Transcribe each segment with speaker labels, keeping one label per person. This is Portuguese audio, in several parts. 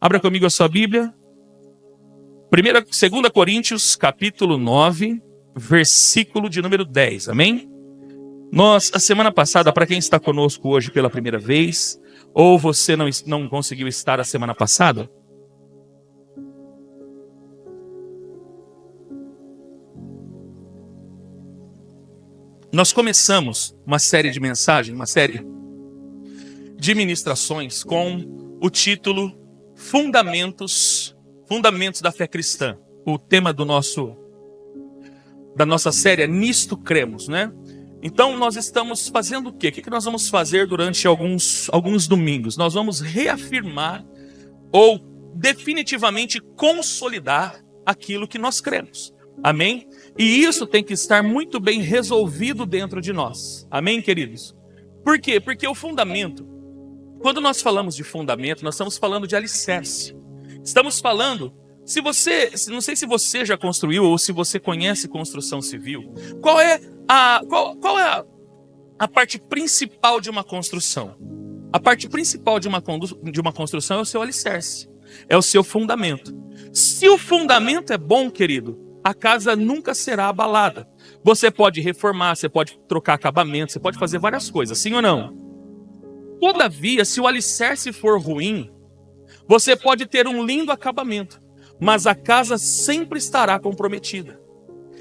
Speaker 1: Abra comigo a sua Bíblia. 2 Coríntios, capítulo 9, versículo de número 10. Amém? Nós, a semana passada, para quem está conosco hoje pela primeira vez, ou você não conseguiu estar a semana passada, nós começamos uma série de mensagens, uma série de ministrações com o título Fundamentos da Fé Cristã. O tema da nossa série é Nisto Cremos, né? Então nós estamos fazendo o quê? O que nós vamos fazer durante alguns domingos? Nós vamos reafirmar ou definitivamente consolidar aquilo que nós cremos. Amém? E isso tem que estar muito bem resolvido dentro de nós. Amém, queridos? Por quê? Porque o fundamento, quando nós falamos de fundamento, nós estamos falando de alicerce. Estamos falando, não sei se você já construiu ou se você conhece construção civil, qual é a parte principal de uma construção? A parte principal de uma construção é o seu alicerce, é o seu fundamento. Se o fundamento é bom, querido, a casa nunca será abalada. Você pode reformar, você pode trocar acabamento, você pode fazer várias coisas, sim ou não? Todavia, se o alicerce for ruim, você pode ter um lindo acabamento, mas a casa sempre estará comprometida.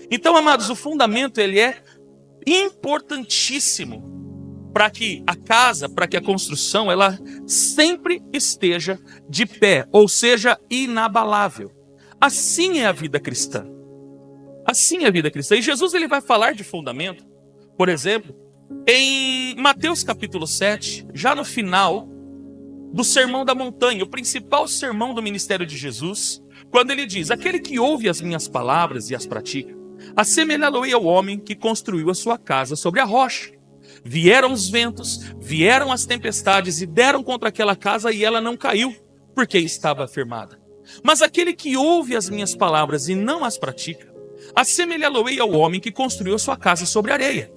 Speaker 1: Então, amados, o fundamento ele é importantíssimo para que a casa, para que a construção, ela sempre esteja de pé, ou seja, inabalável. Assim é a vida cristã. Assim é a vida cristã. E Jesus ele vai falar de fundamento, por exemplo, em Mateus capítulo 7, já no final do Sermão da Montanha, o principal sermão do ministério de Jesus, quando ele diz: aquele que ouve as minhas palavras e as pratica, assemelhá-lo-ei ao homem que construiu a sua casa sobre a rocha. Vieram os ventos, vieram as tempestades e deram contra aquela casa e ela não caiu, porque estava firmada. Mas aquele que ouve as minhas palavras e não as pratica, assemelhá-lo-ei ao homem que construiu a sua casa sobre areia.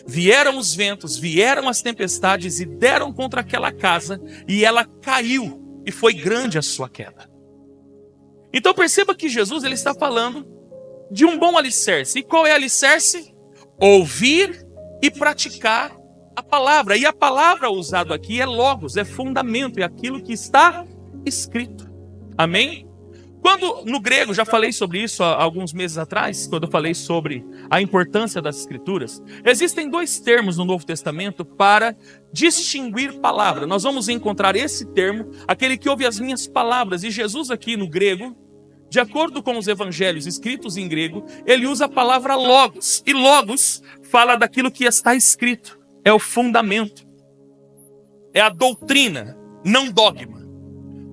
Speaker 1: Vieram os ventos, vieram as tempestades e deram contra aquela casa e ela caiu e foi grande a sua queda. Então perceba que Jesus ele está falando de um bom alicerce. E qual é o alicerce? Ouvir e praticar a palavra. E a palavra usada aqui é logos, é fundamento, é aquilo que está escrito. Amém? Quando no grego, já falei sobre isso há alguns meses atrás, quando eu falei sobre a importância das escrituras, existem dois termos no Novo Testamento para distinguir palavra. Nós vamos encontrar esse termo, aquele que ouve as minhas palavras, e Jesus aqui no grego, de acordo com os evangelhos escritos em grego, ele usa a palavra logos, e logos fala daquilo que está escrito, é o fundamento, é a doutrina, não dogma.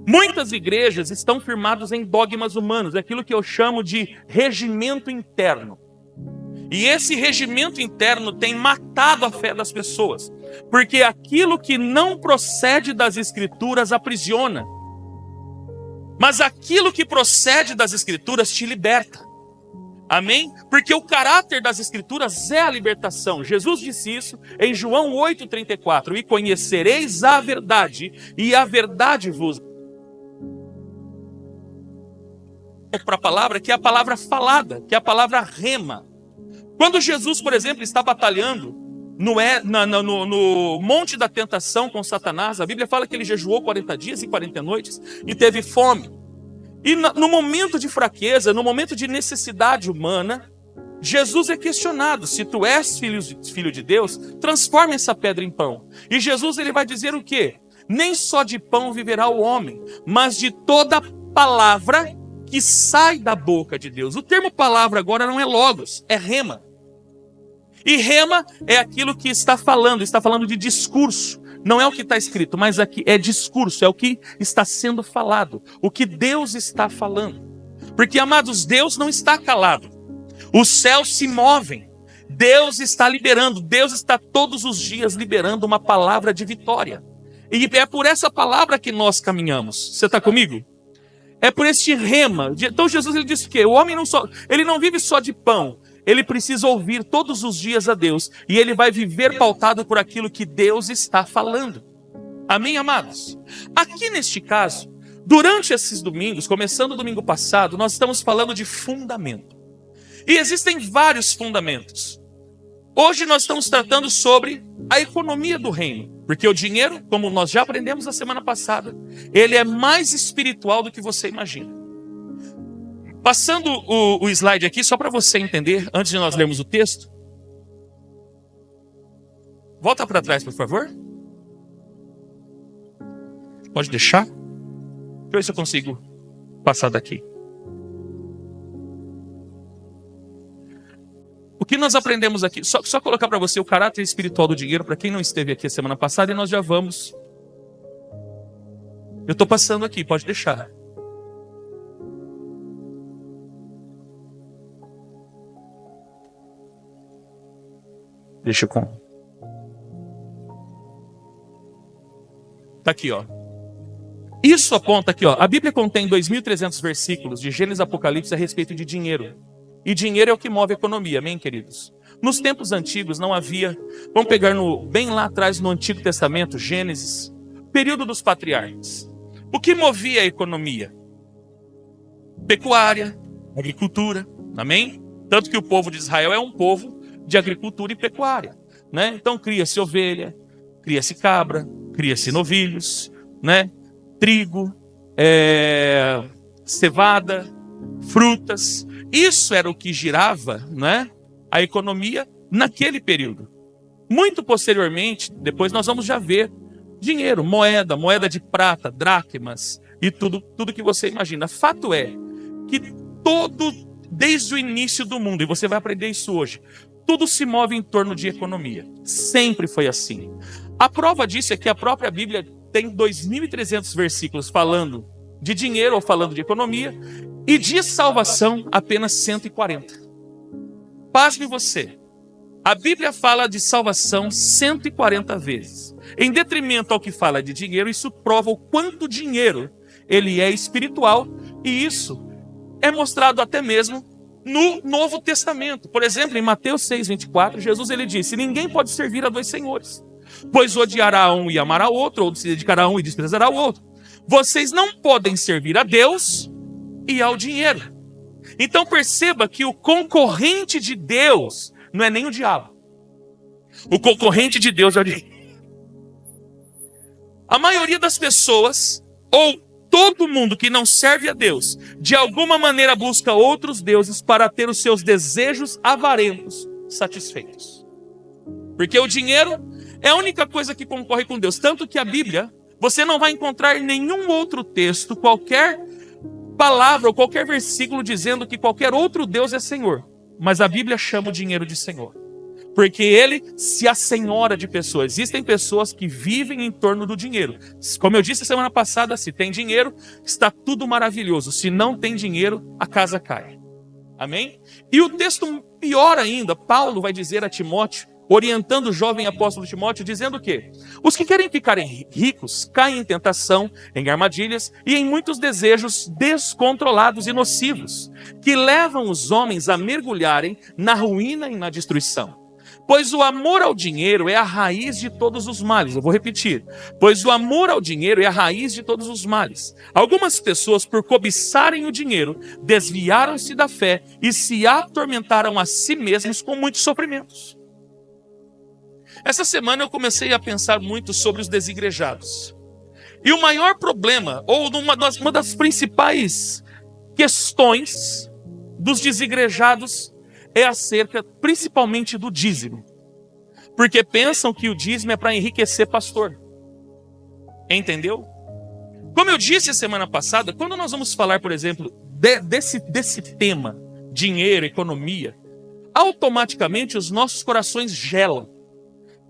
Speaker 1: Muitas igrejas estão firmadas em dogmas humanos, aquilo que eu chamo de regimento interno. E esse regimento interno tem matado a fé das pessoas, porque aquilo que não procede das escrituras aprisiona. Mas aquilo que procede das escrituras te liberta. Amém? Porque o caráter das escrituras é a libertação. Jesus disse isso em João 8,34. E conhecereis a verdade, e a verdade vos... para a palavra, que é a palavra falada, que é a palavra rema. Quando Jesus, por exemplo, está batalhando no monte da tentação com Satanás, a Bíblia fala que ele jejuou 40 dias e 40 noites e teve fome. E no momento de fraqueza, no momento de necessidade humana, Jesus é questionado: se tu és filho de Deus, transforma essa pedra em pão. E Jesus ele vai dizer o quê? Nem só de pão viverá o homem, mas de toda palavra que sai da boca de Deus. O termo palavra agora não é logos, é rema. E rema é aquilo que está falando de discurso. Não é o que está escrito, mas aqui é discurso, é o que está sendo falado, o que Deus está falando. Porque, amados, Deus não está calado. Os céus se movem. Deus está liberando, Deus está todos os dias liberando uma palavra de vitória. E é por essa palavra que nós caminhamos. Você está comigo? É por este rema. Então Jesus ele disse que o homem ele não vive só de pão. Ele precisa ouvir todos os dias a Deus. E ele vai viver pautado por aquilo que Deus está falando. Amém, amados? Aqui neste caso, Durante esses domingos, começando o domingo passado, nós estamos falando de fundamento. E existem vários fundamentos. Hoje nós estamos tratando sobre a economia do reino. Porque o dinheiro, como nós já aprendemos na semana passada, ele é mais espiritual do que você imagina. Passando o slide aqui, só para você entender, antes de nós lermos o texto. Volta para trás, por favor. Pode deixar. Deixa eu ver se eu consigo passar daqui. O que nós aprendemos aqui? Só colocar para você o caráter espiritual do dinheiro, para quem não esteve aqui a semana passada, e nós já vamos. Eu estou passando aqui, pode deixar. Deixa eu com. Tá aqui, ó. Isso aponta aqui, ó. A Bíblia contém 2.300 versículos de Gênesis e Apocalipse a respeito de dinheiro. E dinheiro é o que move a economia, amém, queridos? Nos tempos antigos não havia, vamos pegar bem lá atrás no Antigo Testamento, Gênesis, período dos patriarcas. O que movia a economia? Pecuária, agricultura, amém? Tanto que o povo de Israel é um povo de agricultura e pecuária, né? Então cria-se ovelha, cria-se cabra, cria-se novilhos, né? Trigo, cevada, frutas. Isso era o que girava, né, a economia naquele período. Muito posteriormente, depois nós vamos já ver dinheiro, moeda de prata, dracmas e tudo que você imagina. Fato é que desde o início do mundo, e você vai aprender isso hoje, tudo se move em torno de economia. Sempre foi assim. A prova disso é que a própria Bíblia tem 2.300 versículos falando de dinheiro ou falando de economia, e de salvação apenas 140. Pasme você. A Bíblia fala de salvação 140 vezes. Em detrimento ao que fala de dinheiro, isso prova o quanto dinheiro ele é espiritual, e isso é mostrado até mesmo no Novo Testamento. Por exemplo, em Mateus 6:24, Jesus ele disse: ninguém pode servir a dois senhores, pois odiará um e amará o outro, ou se dedicará a um e desprezará o outro. Vocês não podem servir a Deus e ao dinheiro. Então perceba que o concorrente de Deus não é nem o diabo. O concorrente de Deus é o dinheiro. A maioria das pessoas, ou todo mundo que não serve a Deus, de alguma maneira busca outros deuses para ter os seus desejos avarentos satisfeitos. Porque o dinheiro é a única coisa que concorre com Deus. Tanto que a Bíblia, você não vai encontrar nenhum outro texto, qualquer palavra ou qualquer versículo dizendo que qualquer outro Deus é Senhor. Mas a Bíblia chama o dinheiro de Senhor. Porque ele se assenhora de pessoas. Existem pessoas que vivem em torno do dinheiro. Como eu disse semana passada, se tem dinheiro, está tudo maravilhoso. Se não tem dinheiro, a casa cai. Amém? E o texto pior ainda, Paulo vai dizer a Timóteo, orientando o jovem apóstolo Timóteo, dizendo o quê? Os que querem ficarem ricos caem em tentação, em armadilhas e em muitos desejos descontrolados e nocivos, que levam os homens a mergulharem na ruína e na destruição. Pois o amor ao dinheiro é a raiz de todos os males. Eu vou repetir. Pois o amor ao dinheiro é a raiz de todos os males. Algumas pessoas, por cobiçarem o dinheiro, desviaram-se da fé e se atormentaram a si mesmos com muitos sofrimentos. Essa semana eu comecei a pensar muito sobre os desigrejados. E o maior problema, ou uma das principais questões dos desigrejados é acerca principalmente do dízimo. Porque pensam que o dízimo é para enriquecer pastor. Entendeu? Como eu disse a semana passada, quando nós vamos falar, por exemplo, desse tema, dinheiro, economia, automaticamente os nossos corações gelam.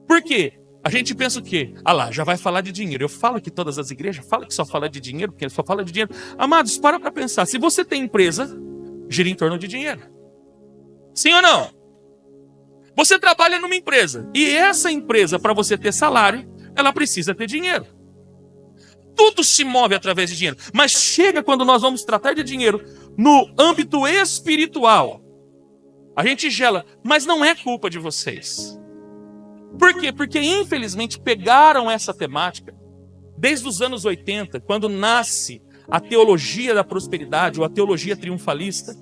Speaker 1: Por quê? A gente pensa o quê? Ah lá, já vai falar de dinheiro. Eu falo que todas as igrejas falam que só fala de dinheiro, porque só fala de dinheiro. Amados, para pensar. Se você tem empresa, gira em torno de dinheiro. Sim ou não? Você trabalha numa empresa. E essa empresa, para você ter salário, ela precisa ter dinheiro. Tudo se move através de dinheiro. Mas chega quando nós vamos tratar de dinheiro no âmbito espiritual. A gente gela. Mas não é culpa de vocês. Por quê? Porque infelizmente pegaram essa temática desde os anos 80, quando nasce a teologia da prosperidade ou a teologia triunfalista,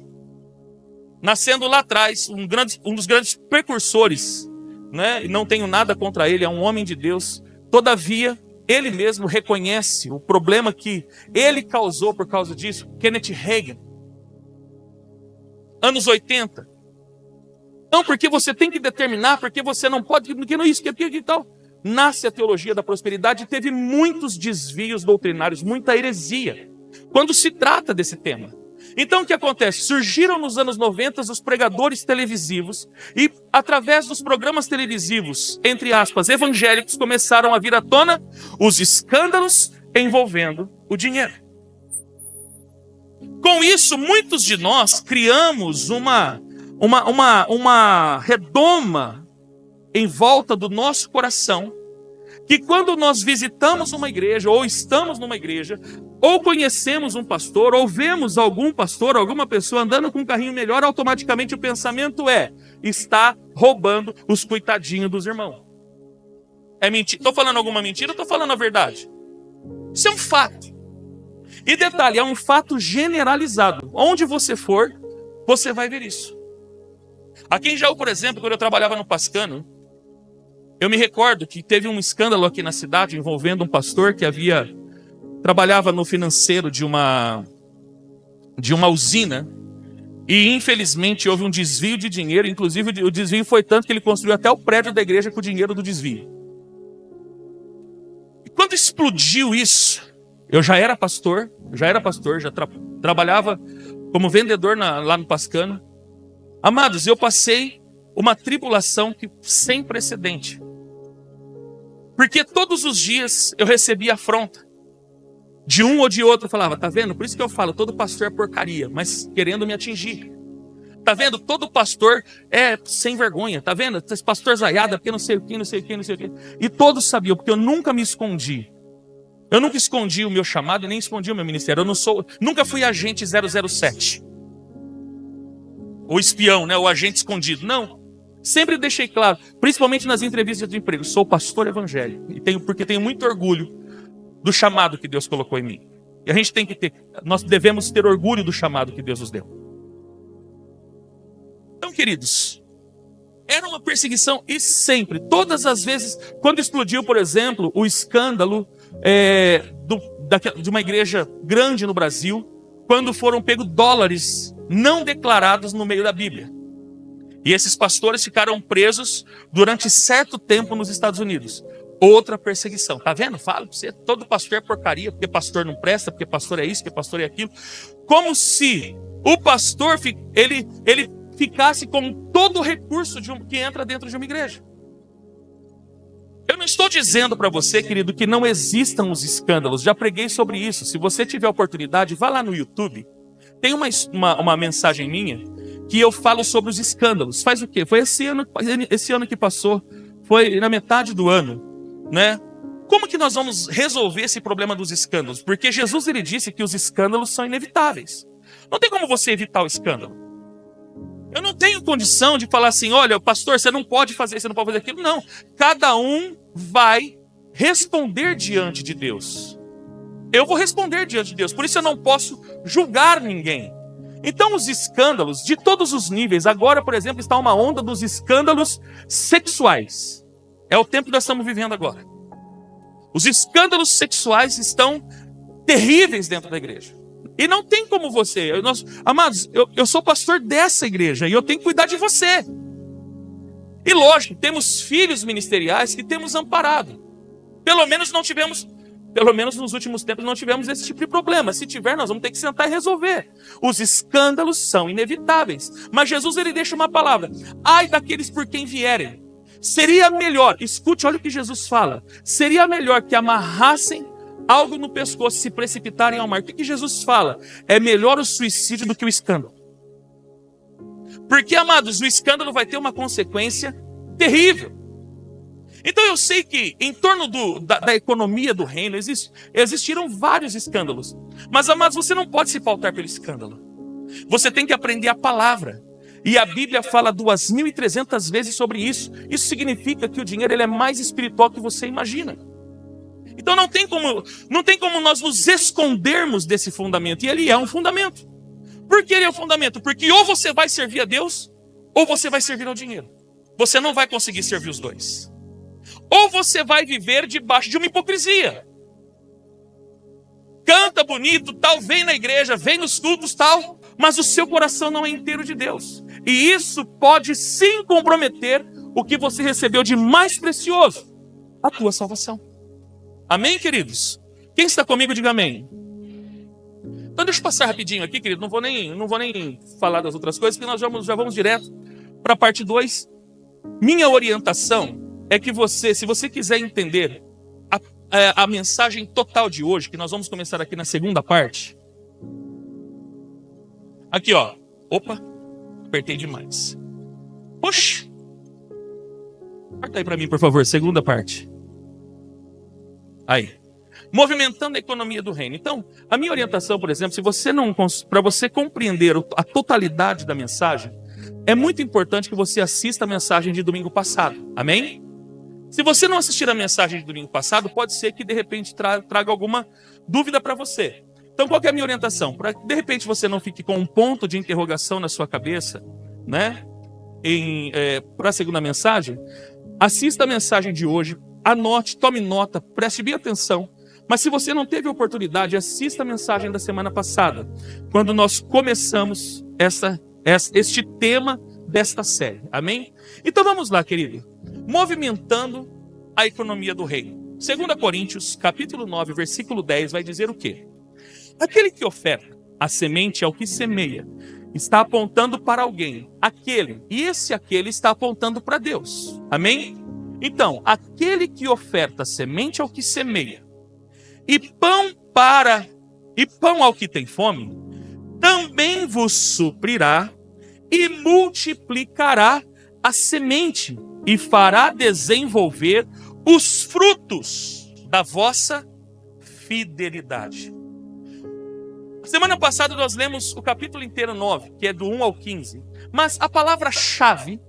Speaker 1: nascendo lá atrás, um dos grandes precursores, né? E não tenho nada contra ele, é um homem de Deus. Todavia, ele mesmo reconhece o problema que ele causou por causa disso. Kenneth Hagin, anos 80. Não, porque você tem que determinar, porque você não pode, porque não isso, que tal. Nasce a teologia da prosperidade e teve muitos desvios doutrinários, muita heresia, quando se trata desse tema. Então o que acontece? Surgiram nos anos 90 os pregadores televisivos e através dos programas televisivos, entre aspas, evangélicos, começaram a vir à tona os escândalos envolvendo o dinheiro. Com isso, muitos de nós criamos uma redoma em volta do nosso coração, que quando nós visitamos uma igreja, ou estamos numa igreja, ou conhecemos um pastor, ou vemos algum pastor, alguma pessoa andando com um carrinho melhor, automaticamente o pensamento está roubando os coitadinhos dos irmãos. É mentira? Estou falando alguma mentira ou estou falando a verdade? Isso é um fato. E detalhe, é um fato generalizado. Onde você for, você vai ver isso. Aqui em Jaú, por exemplo, quando eu trabalhava no Pascano, eu me recordo que teve um escândalo aqui na cidade envolvendo um pastor que trabalhava no financeiro de uma usina e infelizmente houve um desvio de dinheiro, inclusive o desvio foi tanto que ele construiu até o prédio da igreja com o dinheiro do desvio. E quando explodiu isso, eu já era pastor, já trabalhava como vendedor lá no Pascano. Amados, eu passei uma tribulação sem precedente. Porque todos os dias eu recebia afronta. De um ou de outro eu falava, tá vendo? Por isso que eu falo, todo pastor é porcaria, mas querendo me atingir. Tá vendo? Todo pastor é sem vergonha. Tá vendo? Esse pastor zaiado, porque não sei o que, não sei o que, não sei o que. E todos sabiam, porque eu nunca me escondi. Eu nunca escondi o meu chamado e nem escondi o meu ministério. Nunca fui agente 007. O espião, né? O agente escondido. Não. Sempre deixei claro, principalmente nas entrevistas de emprego, sou pastor evangélico. Porque tenho muito orgulho do chamado que Deus colocou em mim. E a gente nós devemos ter orgulho do chamado que Deus nos deu. Então, queridos, era uma perseguição e sempre, todas as vezes, quando explodiu, por exemplo, o escândalo de uma igreja grande no Brasil, quando foram pegos dólares não declarados no meio da Bíblia. E esses pastores ficaram presos durante certo tempo nos Estados Unidos. Outra perseguição. Tá vendo? Fala pra você, todo pastor é porcaria, porque pastor não presta, porque pastor é isso, porque pastor é aquilo. Como se o pastor ele ficasse com todo o recurso que entra dentro de uma igreja. Eu não estou dizendo para você, querido, que não existam os escândalos. Já preguei sobre isso. Se você tiver oportunidade, vá lá no YouTube. Tem uma mensagem minha que eu falo sobre os escândalos. Faz o quê? Foi esse ano que passou. Foi na metade do ano, né? Como que nós vamos resolver esse problema dos escândalos? Porque Jesus ele disse que os escândalos são inevitáveis. Não tem como você evitar o escândalo. Eu não tenho condição de falar assim, olha, pastor, você não pode fazer isso, você não pode fazer aquilo. Não. Cada um vai responder diante de Deus. Eu vou responder diante de Deus. Por isso eu não posso julgar ninguém. Então os escândalos de todos os níveis, agora, por exemplo, está uma onda dos escândalos sexuais. É o tempo que nós estamos vivendo agora. Os escândalos sexuais estão terríveis dentro da igreja. E não tem como você. Amados, eu sou pastor dessa igreja e eu tenho que cuidar de você. E lógico, temos filhos ministeriais que temos amparado. Pelo menos nos últimos tempos não tivemos esse tipo de problema. Se tiver, nós vamos ter que sentar e resolver. Os escândalos são inevitáveis. Mas Jesus ele deixa uma palavra. Ai daqueles por quem vierem. Seria melhor, escute, olha o que Jesus fala. Seria melhor que amarrassem algo no pescoço e se precipitarem ao mar. O que Jesus fala? É melhor o suicídio do que o escândalo. Porque, amados, o escândalo vai ter uma consequência terrível. Então eu sei que em torno da economia do reino existiram vários escândalos. Mas, amados, você não pode se pautar pelo escândalo. Você tem que aprender a palavra. E a Bíblia fala 2.300 vezes sobre isso. Isso significa que o dinheiro ele é mais espiritual que você imagina. Então não tem como nós nos escondermos desse fundamento. E ele é um fundamento. Por que ele é um fundamento? Porque ou você vai servir a Deus, ou você vai servir ao dinheiro. Você não vai conseguir servir os dois. Ou você vai viver debaixo de uma hipocrisia. Canta bonito, tal, vem na igreja, vem nos cultos, tal, mas o seu coração não é inteiro de Deus. E isso pode sim comprometer o que você recebeu de mais precioso, a tua salvação. Amém, queridos? Quem está comigo, diga amém. Então deixa eu passar rapidinho aqui, querido, não vou nem falar das outras coisas, porque nós já vamos direto para a parte 2. Minha orientação é que você, se você quiser entender a mensagem total de hoje, que nós vamos começar aqui na segunda parte. Aqui, ó. Opa, apertei demais. Puxa. Corta aí para mim, por favor, segunda parte. Aí. Movimentando a economia do reino. Então, a minha orientação, por exemplo, para você compreender a totalidade da mensagem, é muito importante que você assista a mensagem de domingo passado. Amém? Se você não assistir a mensagem de domingo passado, pode ser que de repente traga alguma dúvida para você. Então, qual que é a minha orientação? Para que de repente você não fique com um ponto de interrogação na sua cabeça, né? Para a segunda mensagem, assista a mensagem de hoje, anote, tome nota, preste bem atenção. Mas se você não teve oportunidade, assista a mensagem da semana passada, quando nós começamos este tema desta série. Amém? Então vamos lá, querido. Movimentando a economia do reino. 2 Coríntios, capítulo 9, versículo 10, vai dizer o quê? Aquele que oferta a semente ao que semeia, está apontando para alguém. Aquele está apontando para Deus. Amém? Então, aquele que oferta semente ao que semeia, e pão ao que tem fome, também vos suprirá e multiplicará a semente e fará desenvolver os frutos da vossa fidelidade. Semana passada nós lemos o capítulo inteiro 9, que é do 1 ao 15. Mas a palavra-chave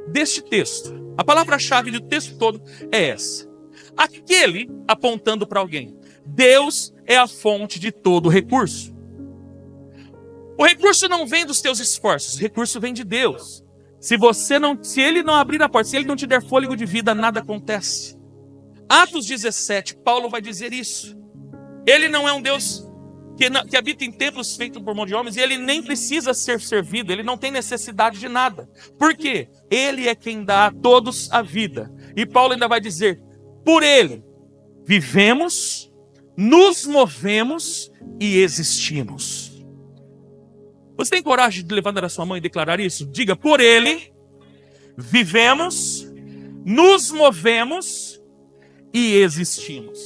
Speaker 1: deste texto, a palavra-chave do texto todo é essa. Aquele apontando para alguém. Deus é a fonte de todo recurso. O recurso não vem dos teus esforços, o recurso vem de Deus. Se ele não abrir a porta, se ele não te der fôlego de vida, nada acontece. Atos 17, Paulo vai dizer isso. Ele não é um Deus que habita em templos feitos por mão de homens, e ele nem precisa ser servido, ele não tem necessidade de nada. Por quê? Ele é quem dá a todos a vida. E Paulo ainda vai dizer, por ele vivemos, nos movemos e existimos. Você tem coragem de levantar a sua mão e declarar isso? Diga, por ele vivemos, nos movemos e existimos.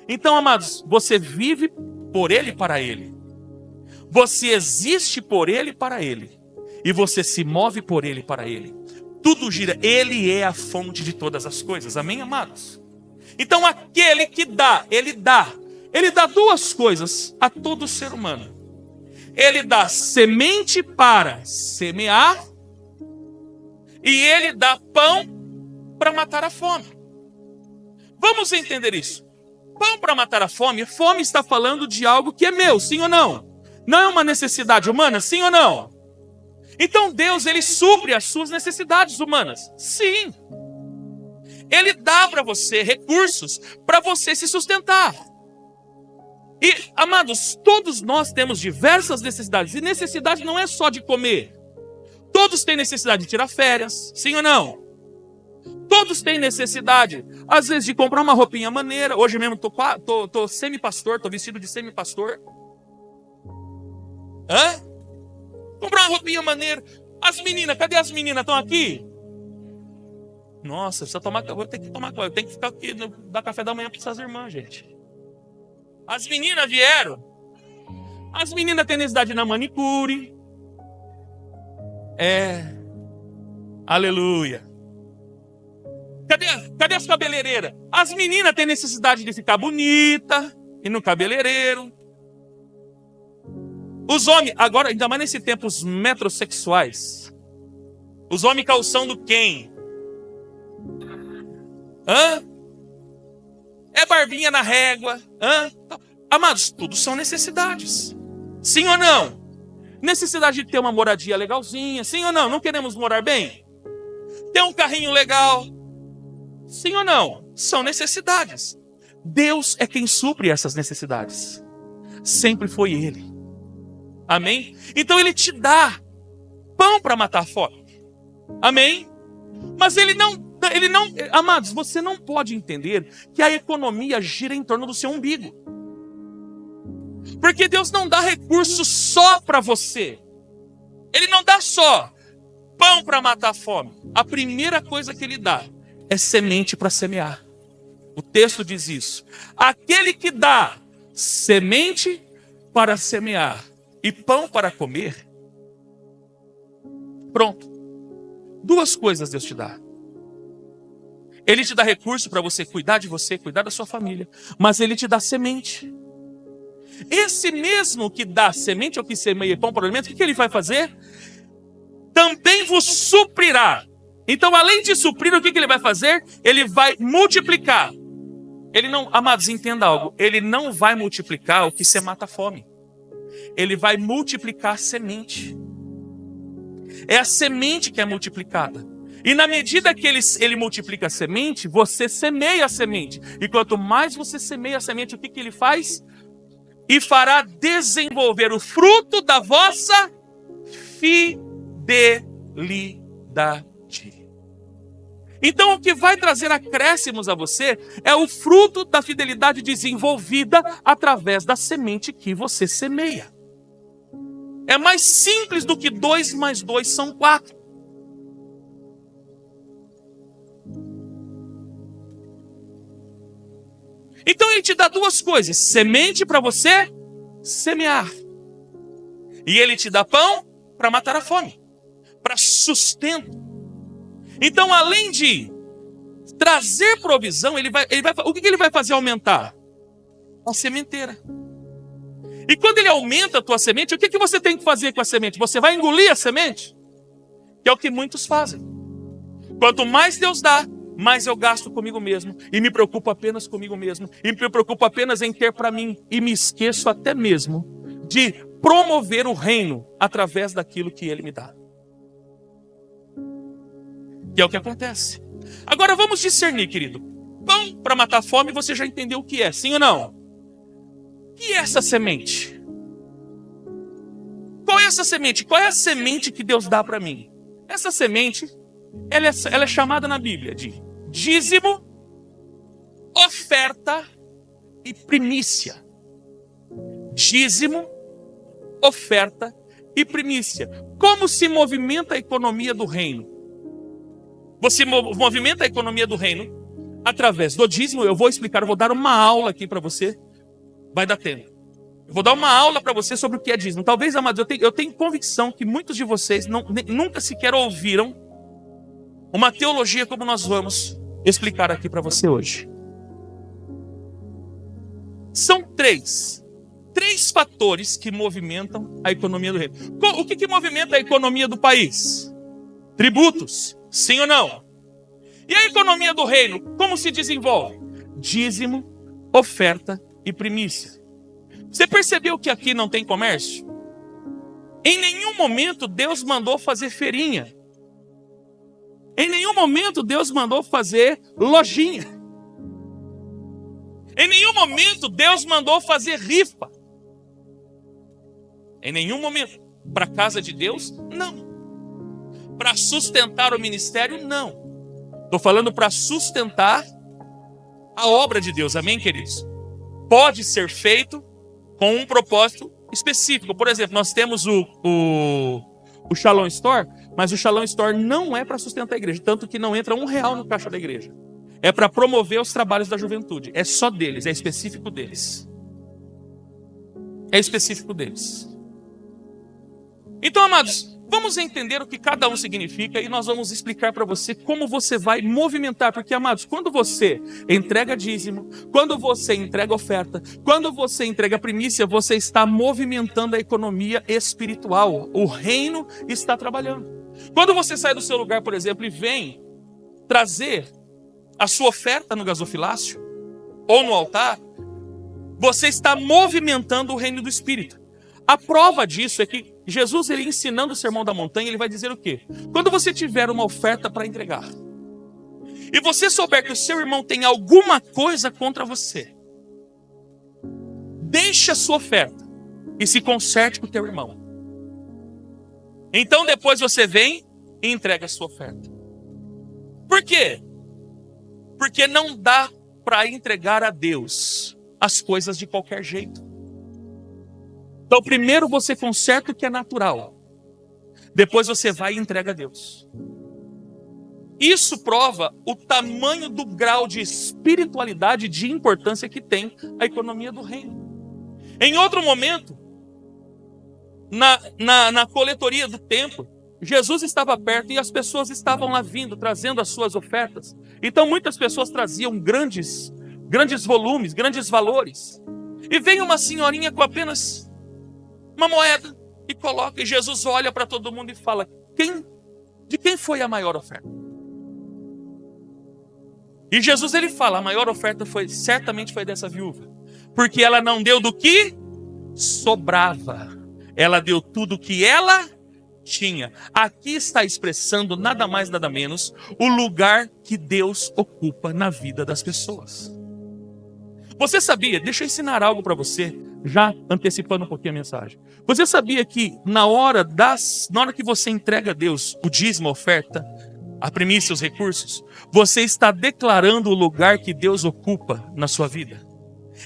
Speaker 1: Então, amados, você vive por ele e para ele. Você existe por ele e para ele. E você se move por ele e para ele. Tudo gira. Ele é a fonte de todas as coisas. Amém, amados? Então, aquele que dá, ele dá duas coisas a todo ser humano. Ele dá semente para semear e ele dá pão para matar a fome. Vamos entender isso. Pão para matar a fome. Fome está falando de algo que é meu, sim ou não? Não é uma necessidade humana, sim ou não? Então Deus, ele supre as suas necessidades humanas. Sim. Ele dá para você recursos para você se sustentar. E, amados, todos nós temos diversas necessidades. E necessidade não é só de comer. Todos têm necessidade de tirar férias, sim ou não? Todos têm necessidade, às vezes, de comprar uma roupinha maneira. Hoje mesmo tô semi-pastor, tô vestido de semi-pastor. Comprar uma roupinha maneira. As meninas, cadê as meninas? Estão aqui? Nossa, vou ter que tomar, eu tenho que ficar aqui, dar café da manhã para essas irmãs, gente. As meninas vieram. As meninas têm necessidade na manicure. Aleluia. Cadê as cabeleireiras? As meninas têm necessidade de ficar bonita e no cabeleireiro. Os homens, agora, ainda mais nesse tempo, os metrosexuais. Os homens calçando quem? É barbinha na régua. Amados, tudo são necessidades. Sim ou não? Necessidade de ter uma moradia legalzinha. Sim ou não? Não queremos morar bem? Ter um carrinho legal. Sim ou não? São necessidades. Deus é quem supre essas necessidades. Sempre foi Ele. Amém? Então Ele te dá pão para matar a fome. Amém? Mas Ele não, amados, você não pode entender que a economia gira em torno do seu umbigo. Porque Deus não dá recursos só para você. Ele não dá só pão para matar a fome. A primeira coisa que Ele dá é semente para semear. O texto diz isso. Aquele que dá semente para semear e pão para comer. Pronto. Duas coisas Deus te dá. Ele te dá recurso para você cuidar de você, cuidar da sua família. Mas Ele te dá semente. Esse mesmo que dá semente ou que semeia pão para o alimento, o que Ele vai fazer? Também vos suprirá. Então, além de suprir, o que Ele vai fazer? Ele vai multiplicar. Ele não, amados, entenda algo. Ele não vai multiplicar o que você mata a fome. Ele vai multiplicar a semente. É a semente que é multiplicada. E na medida que ele multiplica a semente, você semeia a semente. E quanto mais você semeia a semente, o que Ele faz? E fará desenvolver o fruto da vossa fidelidade. Então, o que vai trazer acréscimos a você é o fruto da fidelidade desenvolvida através da semente que você semeia. É mais simples do que 2 mais 2 são 4. Então Ele te dá duas coisas: semente para você semear. E Ele te dá pão para matar a fome, para sustento. Então, além de trazer provisão, o que Ele vai fazer aumentar? A sementeira. E quando Ele aumenta a tua semente, o que você tem que fazer com a semente? Você vai engolir a semente? Que é o que muitos fazem. Quanto mais Deus dá, mais eu gasto comigo mesmo. E me preocupo apenas comigo mesmo. E me preocupo apenas em ter para mim. E me esqueço até mesmo de promover o reino através daquilo que Ele me dá. Que é o que acontece. Agora vamos discernir, querido. Pão para matar a fome, você já entendeu o que é, sim ou não? O que é essa semente? Qual é essa semente? Qual é a semente que Deus dá para mim? Essa semente, ela é chamada na Bíblia de dízimo, oferta e primícia. Dízimo, oferta e primícia. Como se movimenta a economia do reino? Você movimenta a economia do reino através do dízimo. Eu vou explicar, eu vou dar uma aula aqui para você. Vai dar tempo. Eu vou dar uma aula para você sobre o que é dízimo. Talvez, amados, eu tenho convicção que muitos de vocês nunca sequer ouviram uma teologia como nós vamos explicar aqui para você hoje. São três fatores que movimentam a economia do reino. O que movimenta a economia do país? Tributos. Sim ou não? E a economia do reino, como se desenvolve? Dízimo, oferta e primícia. Você percebeu que aqui não tem comércio? Em nenhum momento Deus mandou fazer feirinha. Em nenhum momento Deus mandou fazer lojinha. Em nenhum momento Deus mandou fazer rifa. Em nenhum momento. Para a casa de Deus, não. Para sustentar o ministério, não. Estou falando para sustentar a obra de Deus, amém, queridos? Pode ser feito com um propósito específico. Por exemplo, nós temos o Shalom Store, mas o Shalom Store não é para sustentar a igreja, tanto que não entra R$1 no caixa da igreja. É para promover os trabalhos da juventude. É só deles, é específico deles. É específico deles. Então, amados, vamos entender o que cada um significa e nós vamos explicar para você como você vai movimentar. Porque, amados, quando você entrega dízimo, quando você entrega oferta, quando você entrega primícia, você está movimentando a economia espiritual. O reino está trabalhando. Quando você sai do seu lugar, por exemplo, e vem trazer a sua oferta no gasofilácio, ou no altar, você está movimentando o reino do Espírito. A prova disso é que Jesus, ele ensinando o Sermão da Montanha, ele vai dizer o quê? Quando você tiver uma oferta para entregar, e você souber que o seu irmão tem alguma coisa contra você, deixe a sua oferta e se conserte com o teu irmão. Então depois você vem e entrega a sua oferta. Por quê? Porque não dá para entregar a Deus as coisas de qualquer jeito. Então primeiro você conserta o que é natural. Depois você vai e entrega a Deus. Isso prova o tamanho do grau de espiritualidade e de importância que tem a economia do reino. Em outro momento, na coletoria do templo, Jesus estava perto e as pessoas estavam lá vindo, trazendo as suas ofertas. Então muitas pessoas traziam grandes volumes, grandes valores. E vem uma senhorinha com apenas uma moeda e coloca, e Jesus olha para todo mundo e fala: de quem foi a maior oferta? E Jesus, ele fala: a maior oferta certamente foi dessa viúva, porque ela não deu do que sobrava, ela deu tudo o que ela tinha. Aqui está expressando nada mais, nada menos, o lugar que Deus ocupa na vida das pessoas. Você sabia, deixa eu ensinar algo para você, já antecipando um pouquinho a mensagem. Você sabia que na hora que você entrega a Deus o dízimo, a oferta, a primícia, os recursos, você está declarando o lugar que Deus ocupa na sua vida?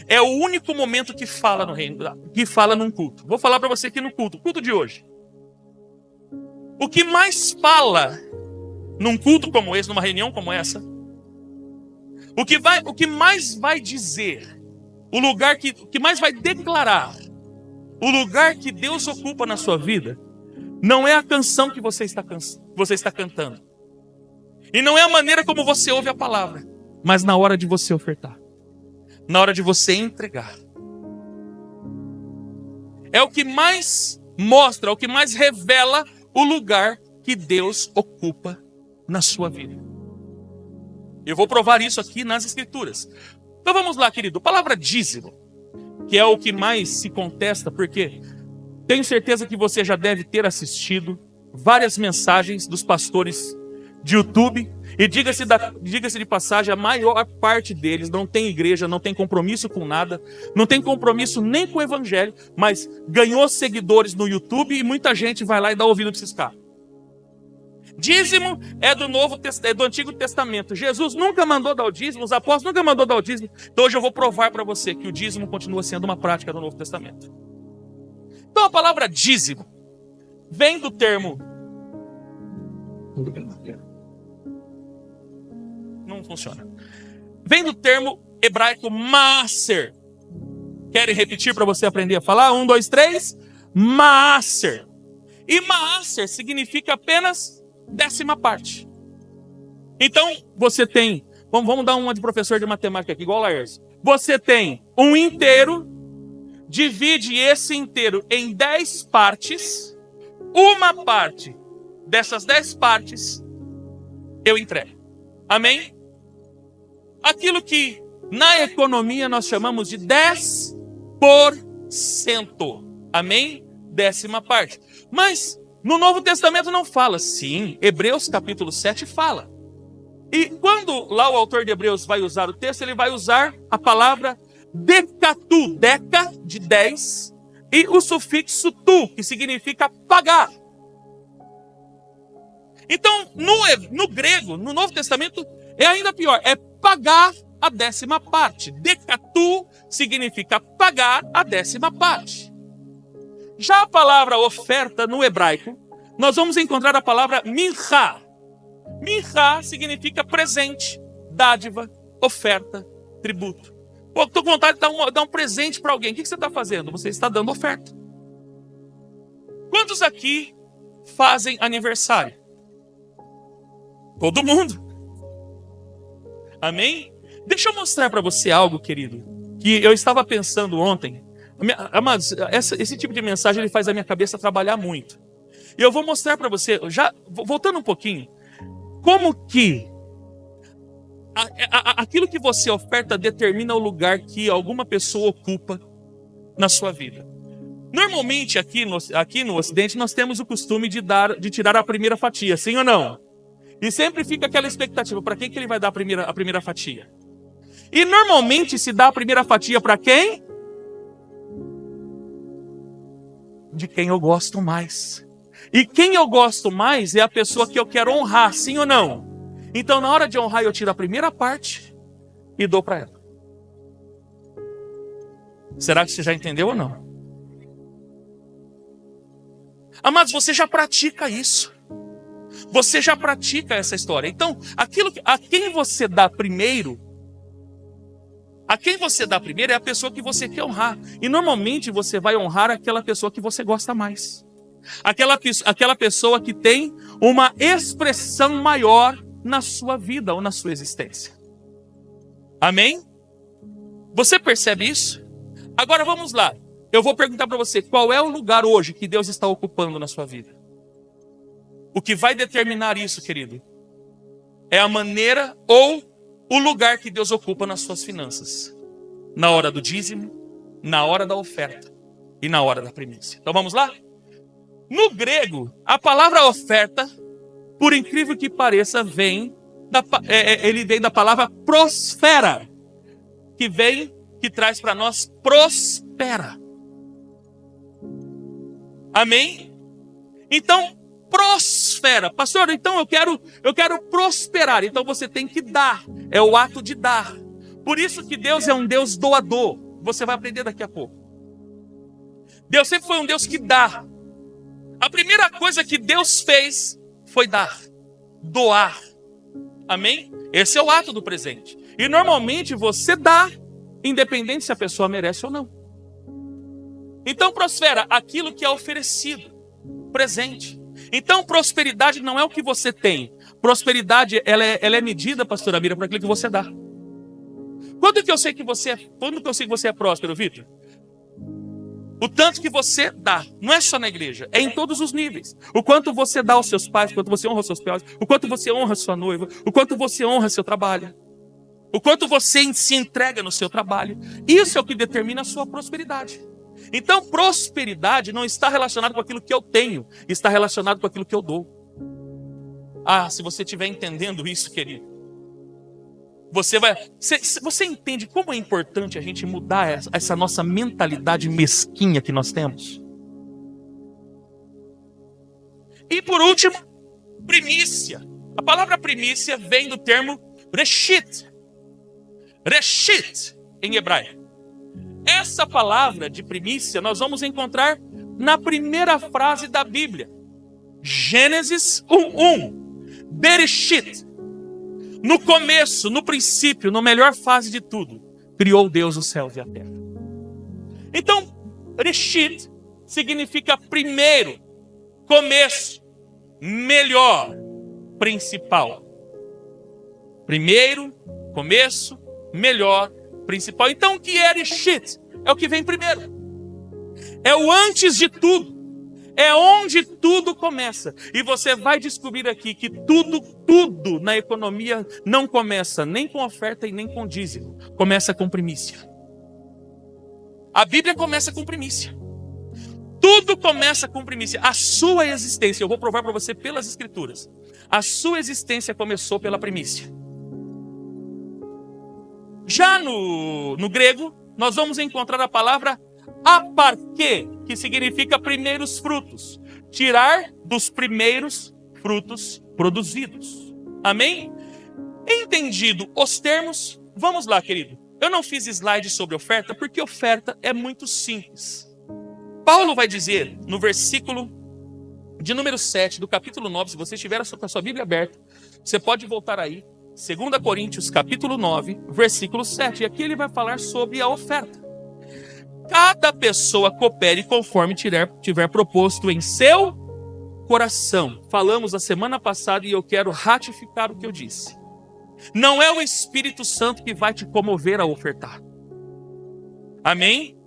Speaker 1: É o único momento que fala no reino, que fala num culto. Vou falar para você aqui no culto de hoje. O que mais fala num culto como esse, numa reunião como essa, o que mais vai dizer, o que mais vai declarar, o lugar que Deus ocupa na sua vida, não é a canção que você está cantando. E não é a maneira como você ouve a palavra, mas na hora de você ofertar, na hora de você entregar. É o que mais mostra, é o que mais revela o lugar que Deus ocupa na sua vida. Eu vou provar isso aqui nas Escrituras. Então vamos lá, querido. A palavra dízimo, que é o que mais se contesta, porque tenho certeza que você já deve ter assistido várias mensagens dos pastores de YouTube, e diga-se de passagem, a maior parte deles não tem igreja, não tem compromisso com nada, não tem compromisso nem com o evangelho, mas ganhou seguidores no YouTube e muita gente vai lá e dá ouvido para esses caras. Dízimo é do Antigo Testamento. Jesus nunca mandou dar o dízimo, os apóstolos nunca mandou dar o dízimo. Então hoje eu vou provar para você que o dízimo continua sendo uma prática do Novo Testamento. Então a palavra dízimo vem do termo... Não funciona. Vem do termo hebraico maaser. Querem repetir para você aprender a falar? 1, 2, 3. Maaser. E maaser significa apenas 10ª parte. Então, você tem... Vamos dar uma de professor de matemática aqui, igual a Laércio. Você tem um inteiro, divide esse inteiro em 10 partes. Uma parte dessas 10 partes eu entrego. Amém? Aquilo que na economia nós chamamos de 10%. Amém? 10ª parte. Mas no Novo Testamento não fala. Sim, Hebreus capítulo 7 fala. E quando lá o autor de Hebreus vai usar o texto, ele vai usar a palavra decatu, deca de 10, e o sufixo tu, que significa pagar. Então, no grego, no Novo Testamento, é ainda pior, é pagar a 10ª parte. Decatu significa pagar a 10ª parte. Já a palavra oferta no hebraico, nós vamos encontrar a palavra mincha. Mincha significa presente, dádiva, oferta, tributo. Pô, estou com vontade de dar um presente para alguém. O que você está fazendo? Você está dando oferta. Quantos aqui fazem aniversário? Todo mundo. Amém? Deixa eu mostrar para você algo, querido, que eu estava pensando ontem. Amados, esse tipo de mensagem ele faz a minha cabeça trabalhar muito. E eu vou mostrar para você, já voltando um pouquinho, como que Aquilo que você oferta determina o lugar que alguma pessoa ocupa na sua vida. Normalmente aqui no Ocidente nós temos o costume de tirar a primeira fatia, sim ou não? E sempre fica aquela expectativa, para quem que ele vai dar a primeira fatia? E normalmente se dá a primeira fatia para quem? De quem eu gosto mais. E quem eu gosto mais é a pessoa que eu quero honrar, sim ou não? Então na hora de honrar eu tiro a primeira parte e dou para ela. Será que você já entendeu ou não? Amados, você já pratica isso. Você já pratica essa história. Então, a quem você dá primeiro é a pessoa que você quer honrar. E normalmente você vai honrar aquela pessoa que você gosta mais. Aquela pessoa que tem uma expressão maior na sua vida ou na sua existência. Amém? Você percebe isso? Agora vamos lá. Eu vou perguntar para você, qual é o lugar hoje que Deus está ocupando na sua vida? O que vai determinar isso, querido, é a maneira ou o lugar que Deus ocupa nas suas finanças. Na hora do dízimo, na hora da oferta e na hora da primícia. Então vamos lá? No grego, a palavra oferta, por incrível que pareça, ele vem da palavra prosfera, que traz para nós prospera. Amém? Então, prospera. Pastor, então eu quero prosperar. Então você tem que dar. É o ato de dar. Por isso que Deus é um Deus doador. Você vai aprender daqui a pouco. Deus sempre foi um Deus que dá. A primeira coisa que Deus fez foi dar. Doar. Amém? Esse é o ato do presente. E normalmente você dá, independente se a pessoa merece ou não. Então prospera aquilo que é oferecido, presente. Então prosperidade não é o que você tem. Prosperidade ela é medida, pastora Mira, por aquilo que você dá. Quando que eu sei que você é próspero, Vitor? O tanto que você dá, não é só na igreja, é em todos os níveis. O quanto você dá aos seus pais, o quanto você honra os seus pais, o quanto você honra sua noiva, o quanto você honra seu trabalho, o quanto você se entrega no seu trabalho. Isso é o que determina a sua prosperidade. Então, prosperidade não está relacionada com aquilo que eu tenho, está relacionado com aquilo que eu dou. Ah, se você estiver entendendo isso, querido, você entende como é importante a gente mudar essa nossa mentalidade mesquinha que nós temos? E por último, primícia. A palavra primícia vem do termo reshit. Reshit, em hebraico. Essa palavra de primícia nós vamos encontrar na primeira frase da Bíblia. Gênesis 1:1. Bereshit. No começo, no princípio, na melhor fase de tudo, criou Deus os céus e a terra. Então, Reshit significa primeiro, começo, melhor, principal. Primeiro, começo, melhor, principal. Então, o que é Reshit? É o que vem primeiro. É o antes de tudo. É onde tudo começa. E você vai descobrir aqui que tudo na economia não começa nem com oferta e nem com dízimo. Começa com primícia. A Bíblia começa com primícia. Tudo começa com primícia. A sua existência, eu vou provar para você pelas Escrituras. A sua existência começou pela primícia. Já no grego, nós vamos encontrar a palavra aparquê, que significa primeiros frutos. Tirar dos primeiros frutos produzidos. Amém? Entendido os termos, vamos lá, querido. Eu não fiz slide sobre oferta, porque oferta é muito simples. Paulo vai dizer, no versículo de número 7, do capítulo 9, se você estiver com a sua Bíblia aberta, você pode voltar aí, 2 Coríntios, capítulo 9, versículo 7. E aqui ele vai falar sobre a oferta. Cada pessoa coopere conforme tiver proposto em seu coração. Falamos a semana passada e eu quero ratificar o que eu disse. Não é o Espírito Santo que vai te comover a ofertar. Amém?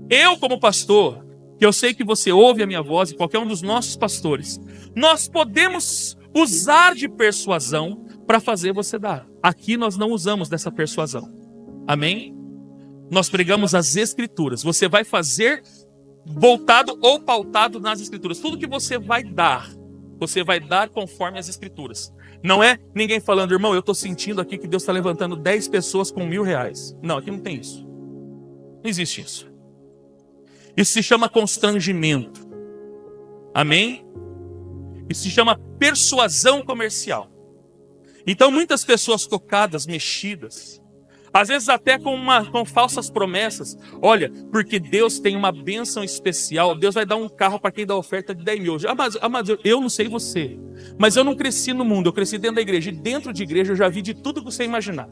Speaker 1: Eu, como pastor, que eu sei que você ouve a minha voz e qualquer um dos nossos pastores, nós podemos usar de persuasão para fazer você dar. Aqui nós não usamos dessa persuasão. Amém? Nós pregamos as Escrituras. Você vai fazer voltado ou pautado nas Escrituras. Tudo que você vai dar conforme as Escrituras. Não é ninguém falando, irmão, eu estou sentindo aqui que Deus está levantando 10 pessoas com R$1.000. Não, aqui não tem isso. Não existe isso. Isso se chama constrangimento. Amém? Isso se chama persuasão comercial. Então muitas pessoas tocadas, mexidas, às vezes até com falsas promessas. Olha, porque Deus tem uma bênção especial. Deus vai dar um carro para quem dá oferta de 10 mil. Mas eu não sei você, mas eu não cresci no mundo, eu cresci dentro da igreja. E dentro de igreja eu já vi de tudo que você imaginar.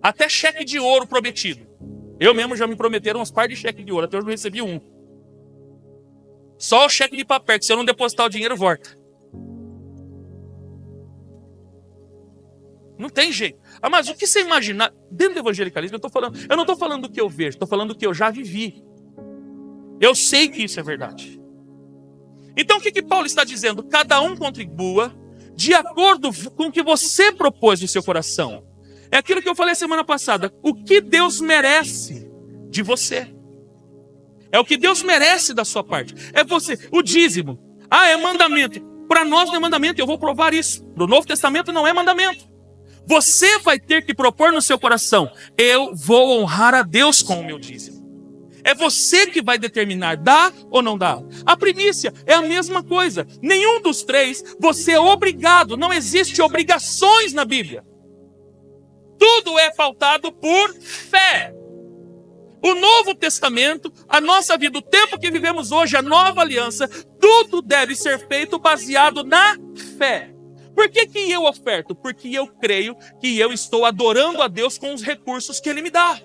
Speaker 1: Até cheque de ouro prometido. Eu mesmo já me prometeram umas par de cheque de ouro, até hoje eu não recebi um. Só o cheque de papel, que se eu não depositar o dinheiro, volta. Não tem jeito. Mas o que você imaginar, dentro do evangelicalismo, eu não estou falando do que eu vejo, estou falando do que eu já vivi. Eu sei que isso é verdade. Então o que Paulo está dizendo? Cada um contribua de acordo com o que você propôs no seu coração. É aquilo que eu falei semana passada. O que Deus merece de você. É o que Deus merece da sua parte. É você. O dízimo. É mandamento. Para nós não é mandamento. Eu vou provar isso. No Novo Testamento não é mandamento. Você vai ter que propor no seu coração. Eu vou honrar a Deus com o meu dízimo. É você que vai determinar. Dá ou não dá. A primícia é a mesma coisa. Nenhum dos três você é obrigado. Não existe obrigações na Bíblia. Tudo é pautado por fé. O Novo Testamento, a nossa vida, o tempo que vivemos hoje, a nova aliança, tudo deve ser feito baseado na fé. Por que eu oferto? Porque eu creio que eu estou adorando a Deus com os recursos que Ele me dá.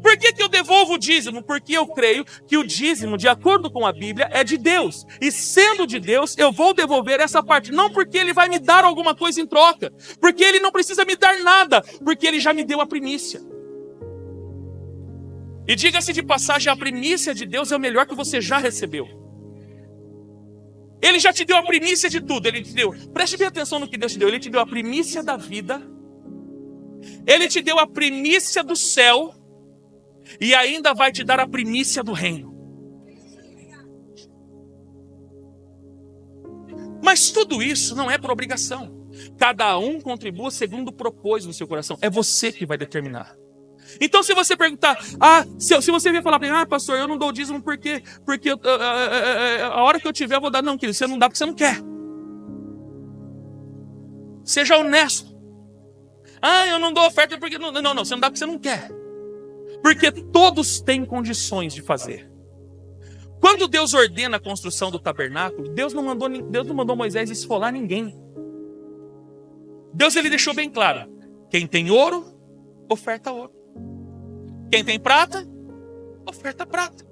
Speaker 1: Por que eu devolvo o dízimo? Porque eu creio que o dízimo, de acordo com a Bíblia, é de Deus. E sendo de Deus, eu vou devolver essa parte. Não porque Ele vai me dar alguma coisa em troca. Porque Ele não precisa me dar nada. Porque Ele já me deu a primícia. E diga-se de passagem, a primícia de Deus é o melhor que você já recebeu. Ele já te deu a primícia de tudo. Ele te deu. Preste bem atenção no que Deus te deu. Ele te deu a primícia da vida. Ele te deu a primícia do céu. E ainda vai te dar a primícia do reino. Mas tudo isso não é por obrigação. Cada um contribua segundo propôs no seu coração. É você que vai determinar. Então se você perguntar, se você vier falar para mim, pastor, eu não dou dízimo porque a hora que eu tiver eu vou dar. Não, querido, você não dá porque você não quer. Seja honesto. Eu não dou oferta porque... Não, você não dá porque você não quer. Porque todos têm condições de fazer. Quando Deus ordena a construção do tabernáculo, Deus não mandou Moisés esfolar ninguém. Deus ele deixou bem claro. Quem tem ouro, oferta ouro. Quem tem prata, oferta prata.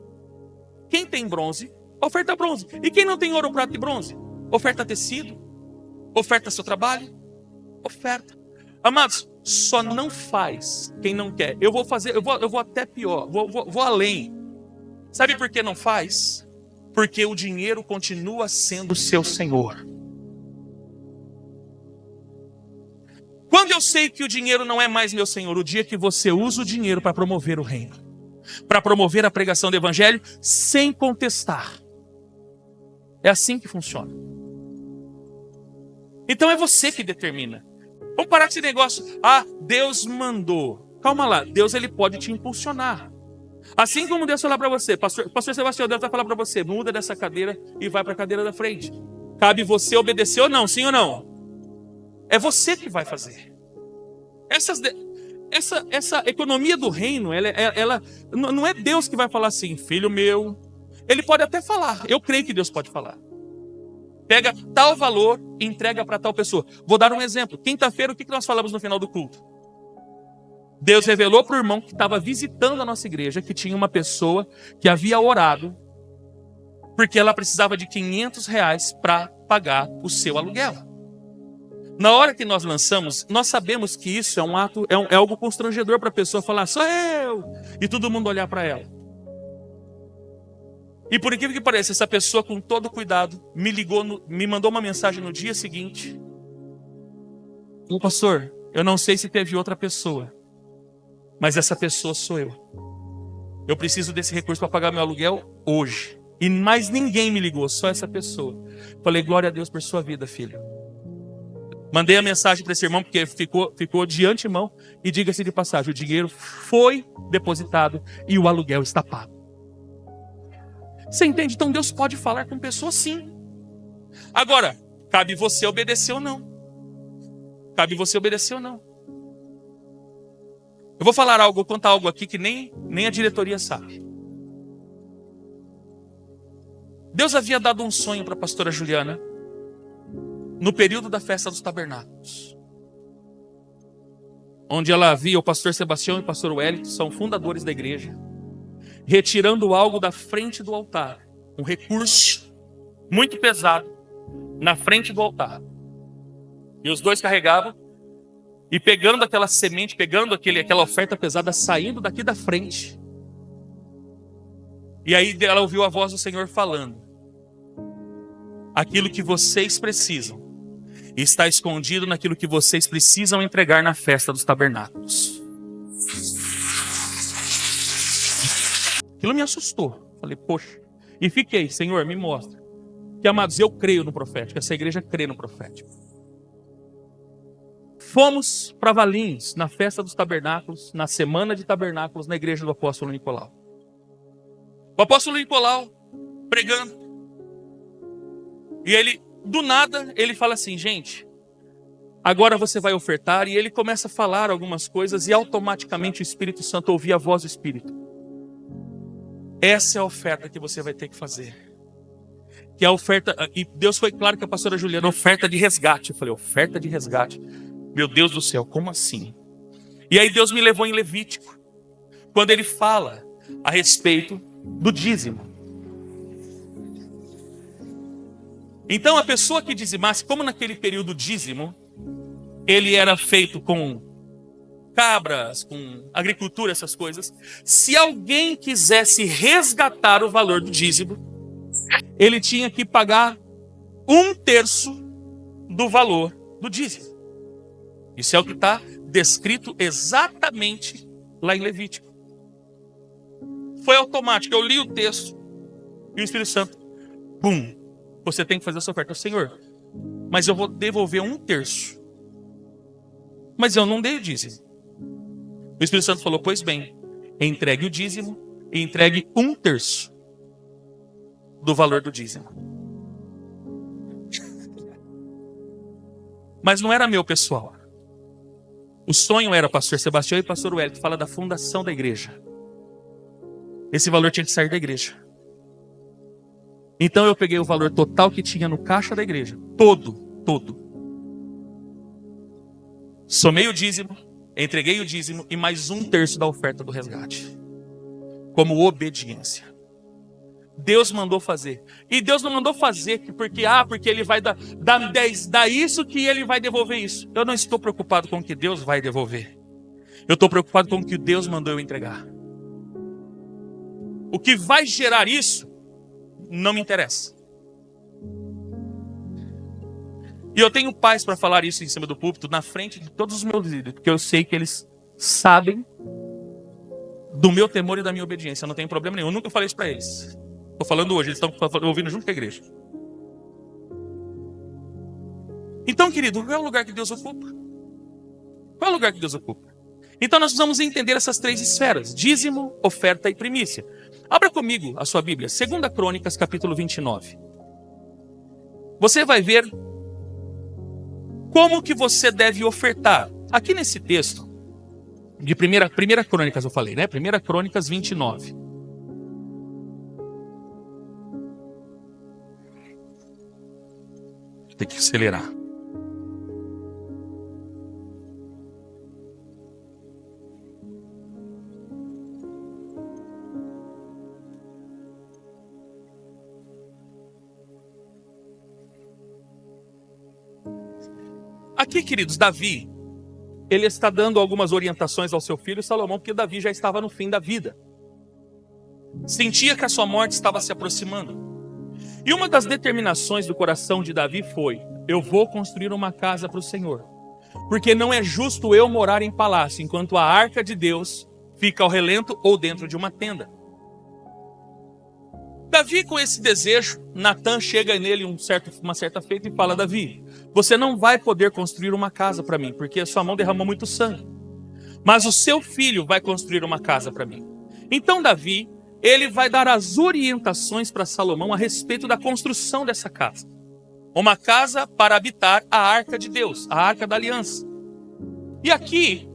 Speaker 1: Quem tem bronze, oferta bronze. E quem não tem ouro, prata e bronze, oferta tecido, oferta seu trabalho, oferta. Amados, só não faz quem não quer. Eu vou até pior, vou além. Sabe por que não faz? Porque o dinheiro continua sendo seu senhor. Quando eu sei que o dinheiro não é mais meu senhor, o dia que você usa o dinheiro para promover o reino, para promover a pregação do evangelho, sem contestar. É assim que funciona. Então é você que determina. Vamos parar com esse negócio. Deus mandou. Calma lá, Deus ele pode te impulsionar. Assim como Deus falar para você, pastor Sebastião, Deus vai falar para você, muda dessa cadeira e vai para a cadeira da frente. Cabe você obedecer ou não, sim ou não? É você que vai fazer. Essa economia do reino, ela não é Deus que vai falar assim, filho meu. Ele pode até falar, eu creio que Deus pode falar. Pega tal valor e entrega para tal pessoa. Vou dar um exemplo. Quinta-feira, o que nós falamos no final do culto? Deus revelou para o irmão que estava visitando a nossa igreja que tinha uma pessoa que havia orado porque ela precisava de R$500 para pagar o seu aluguel. Na hora que nós lançamos, nós sabemos que isso é algo constrangedor para a pessoa falar, sou eu, e todo mundo olhar para ela. E por incrível que pareça, essa pessoa com todo cuidado me ligou, me mandou uma mensagem no dia seguinte. Pastor, Eu não sei se teve outra pessoa, mas essa pessoa sou eu. Eu preciso desse recurso para pagar meu aluguel hoje. E mais ninguém me ligou, só essa pessoa. Falei, glória a Deus por sua vida, filho. Mandei a mensagem para esse irmão, porque ficou de antemão. E diga-se de passagem, o dinheiro foi depositado e o aluguel está pago. Você entende? Então Deus pode falar com pessoas sim. Agora, cabe você obedecer ou não. Cabe você obedecer ou não. Eu vou contar algo aqui que nem a diretoria sabe. Deus havia dado um sonho para a pastora Juliana no período da festa dos tabernáculos, onde ela via o pastor Sebastião e o pastor Wellington, são fundadores da igreja, retirando algo da frente do altar, um recurso muito pesado na frente do altar. E os dois carregavam e pegando aquela semente, pegando aquela oferta pesada, saindo daqui da frente. E aí ela ouviu a voz do Senhor falando: aquilo que vocês precisam está escondido naquilo que vocês precisam entregar na festa dos tabernáculos. Aquilo me assustou. Falei, poxa. E fiquei, Senhor, me mostra. Que, amados, eu creio no profético. Essa igreja crê no profético. Fomos para Valinhos, na festa dos tabernáculos, na semana de tabernáculos, na igreja do apóstolo Nicolau. O apóstolo Nicolau pregando. E ele, do nada, ele fala assim, gente, agora você vai ofertar. E ele começa a falar algumas coisas e automaticamente o Espírito Santo ouvia a voz do Espírito. Essa é a oferta que você vai ter que fazer. Que é a oferta, e Deus foi claro que a pastora Juliana, oferta de resgate. Eu falei, oferta de resgate? Meu Deus do céu, como assim? E aí Deus me levou em Levítico, quando ele fala a respeito do dízimo. Então a pessoa que dizimasse, como naquele período dízimo, ele era feito com cabras, com agricultura, essas coisas. Se alguém quisesse resgatar o valor do dízimo, ele tinha que pagar 1/3 do valor do dízimo. Isso é o que está descrito exatamente lá em Levítico. Foi automático. Eu li o texto e o Espírito Santo, pum, você tem que fazer essa oferta. Senhor, mas eu vou devolver 1/3. Mas eu não dei o dízimo. O Espírito Santo falou, pois bem, entregue o dízimo e entregue 1/3 do valor do dízimo. Mas não era meu, pessoal. O sonho era o pastor Sebastião e o pastor Wellington, fala da fundação da igreja. Esse valor tinha que sair da igreja. Então eu peguei o valor total que tinha no caixa da igreja. Todo. Somei o dízimo, entreguei o dízimo e mais 1/3 da oferta do resgate. Como obediência. Deus mandou fazer. E Deus não mandou fazer porque ele vai dar 10, dá isso que ele vai devolver isso. Eu não estou preocupado com o que Deus vai devolver. Eu estou preocupado com o que Deus mandou eu entregar. O que vai gerar isso não me interessa. E eu tenho paz para falar isso em cima do púlpito, na frente de todos os meus líderes, porque eu sei que eles sabem do meu temor e da minha obediência. Eu não tenho problema nenhum. Eu nunca falei isso para eles. Estou falando hoje, eles estão ouvindo junto com a igreja. Então, querido, qual é o lugar que Deus ocupa? Qual é o lugar que Deus ocupa? Então nós precisamos entender essas 3 esferas: dízimo, oferta e primícia. Abra comigo a sua Bíblia, 2 Crônicas, capítulo 29. Você vai ver como que você deve ofertar. Aqui nesse texto, de primeira Crônicas eu falei, né? 1 Crônicas 29. Tem que acelerar. Aqui, queridos, Davi, ele está dando algumas orientações ao seu filho Salomão, porque Davi já estava no fim da vida. Sentia que a sua morte estava se aproximando. E uma das determinações do coração de Davi foi: eu vou construir uma casa para o Senhor. porque não é justo eu morar em palácio, enquanto a arca de Deus fica ao relento ou dentro de uma tenda. Davi, com esse desejo, Natã chega nele uma certa feita e fala: Davi, você não vai poder construir uma casa para mim, porque a sua mão derramou muito sangue. Mas o seu filho vai construir uma casa para mim. Então Davi, ele vai dar as orientações para Salomão a respeito da construção dessa casa. Uma casa para habitar a arca de Deus, a arca da aliança. E aqui,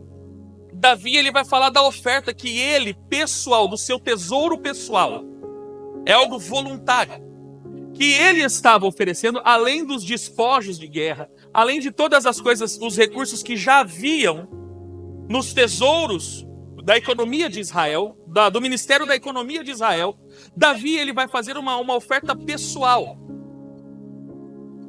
Speaker 1: Davi, ele vai falar da oferta que ele, pessoal, do seu tesouro pessoal, é algo voluntário, que ele estava oferecendo, além dos despojos de guerra, além de todas as coisas, os recursos que já haviam nos tesouros da economia de Israel, do Ministério da Economia de Israel. Davi, ele vai fazer uma oferta pessoal.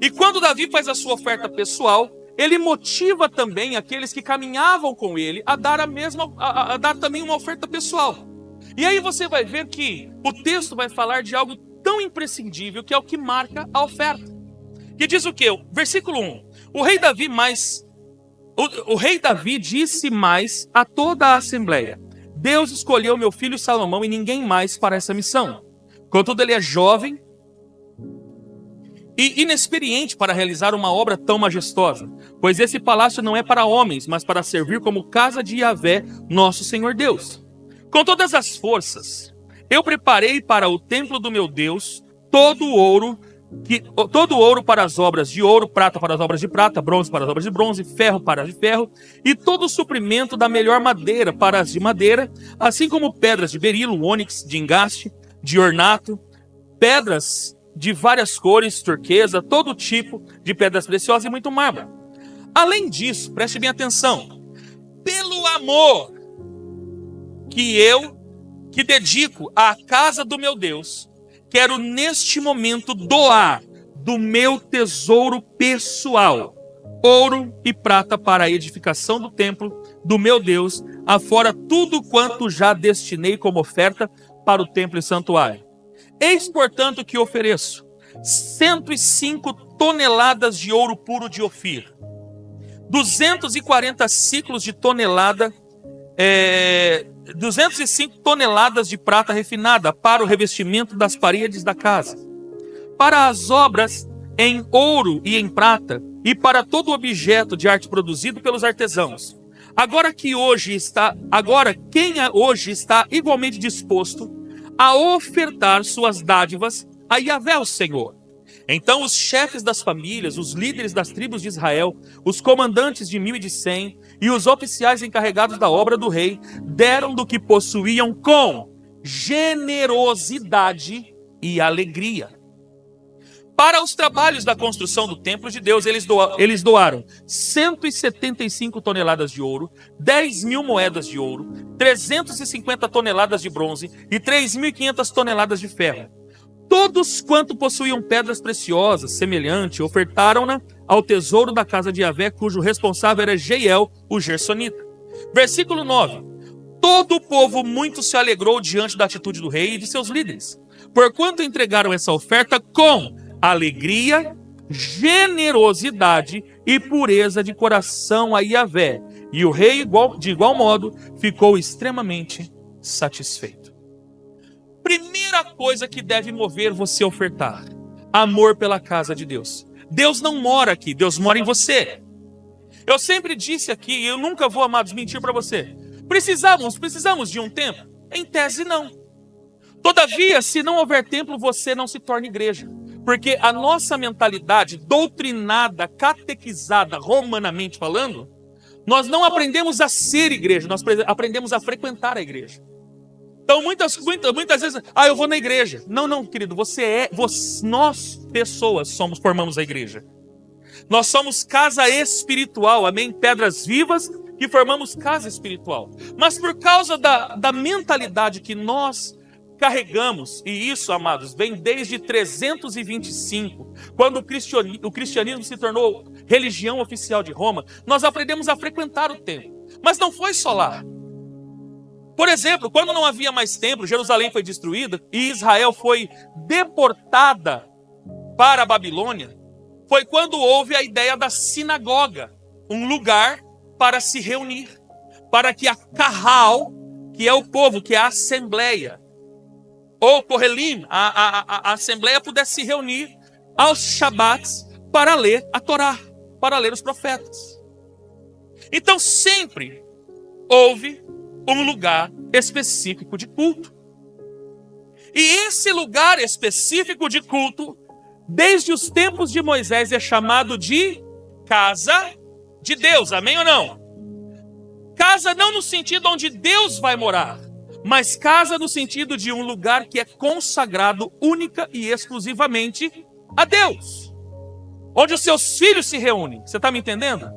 Speaker 1: E quando Davi faz a sua oferta pessoal, ele motiva também aqueles que caminhavam com ele a dar a dar também uma oferta pessoal. E aí você vai ver que o texto vai falar de algo tão imprescindível, que é o que marca a oferta. Que diz o quê? Versículo 1. O rei Davi disse mais a toda a assembleia: Deus escolheu meu filho Salomão e ninguém mais para essa missão. Contudo, ele é jovem e inexperiente para realizar uma obra tão majestosa, pois esse palácio não é para homens, mas para servir como casa de Yahvé, nosso Senhor Deus. Com todas as forças, eu preparei para o templo do meu Deus todo o ouro para as obras de ouro, prata para as obras de prata, bronze para as obras de bronze, ferro para as de ferro, e todo o suprimento da melhor madeira para as de madeira, assim como pedras de berilo, ônix, de engaste, de ornato, pedras de várias cores, turquesa, todo tipo de pedras preciosas e muito mármore. Além disso, preste bem atenção, pelo amor que dedico à casa do meu Deus, quero neste momento doar do meu tesouro pessoal, ouro e prata para a edificação do templo do meu Deus, afora tudo quanto já destinei como oferta para o templo e santuário. Eis, portanto, que ofereço 105 toneladas de ouro puro de Ofir, 240 ciclos de tonelada, 205 toneladas de prata refinada para o revestimento das paredes da casa, para as obras em ouro e em prata, e para todo objeto de arte produzido pelos artesãos. Agora quem hoje está igualmente disposto a ofertar suas dádivas a Yahvé, o Senhor. Então os chefes das famílias, os líderes das tribos de Israel, os comandantes de 1.000 e de 100 e os oficiais encarregados da obra do rei deram do que possuíam com generosidade e alegria. Para os trabalhos da construção do templo de Deus, eles doaram 175 toneladas de ouro, 10.000 moedas de ouro, 350 toneladas de bronze e 3.500 toneladas de ferro. Todos quanto possuíam pedras preciosas, semelhante, ofertaram-na ao tesouro da casa de Yahvé, cujo responsável era Jeiel, o Gersonita. Versículo 9. Todo o povo muito se alegrou diante da atitude do rei e de seus líderes, porquanto entregaram essa oferta com alegria, generosidade e pureza de coração a Yahvé. E o rei, de igual modo, ficou extremamente satisfeito. Primeira coisa que deve mover você a ofertar: amor pela casa de Deus. Deus não mora aqui, Deus mora em você. Eu sempre disse aqui, e eu nunca vou, amados, mentir para você. Precisamos de um templo? Em tese, não. Todavia, se não houver templo, você não se torna igreja. Porque a nossa mentalidade doutrinada, catequizada, romanamente falando, nós não aprendemos a ser igreja, nós aprendemos a frequentar a igreja. Então, muitas vezes, eu vou na igreja. Não, querido, nós, pessoas, formamos a igreja. Nós somos casa espiritual, amém? Pedras vivas que formamos casa espiritual. Mas por causa da mentalidade que nós carregamos, e isso, amados, vem desde 325, quando o cristianismo se tornou religião oficial de Roma, nós aprendemos a frequentar o templo. Mas não foi só lá. Por exemplo, quando não havia mais templo, Jerusalém foi destruída e Israel foi deportada para a Babilônia, foi quando houve a ideia da sinagoga. um lugar para se reunir, para que a Kahal, que é o povo, que é a assembleia, ou Kohelim, a assembleia pudesse se reunir aos Shabbats para ler a Torá, para ler os profetas. Então sempre houve um lugar específico de culto. E esse lugar específico de culto, desde os tempos de Moisés, é chamado de casa de Deus. Amém ou não? Casa não no sentido onde Deus vai morar, mas casa no sentido de um lugar que é consagrado única e exclusivamente a Deus, onde os seus filhos se reúnem. Você está me entendendo?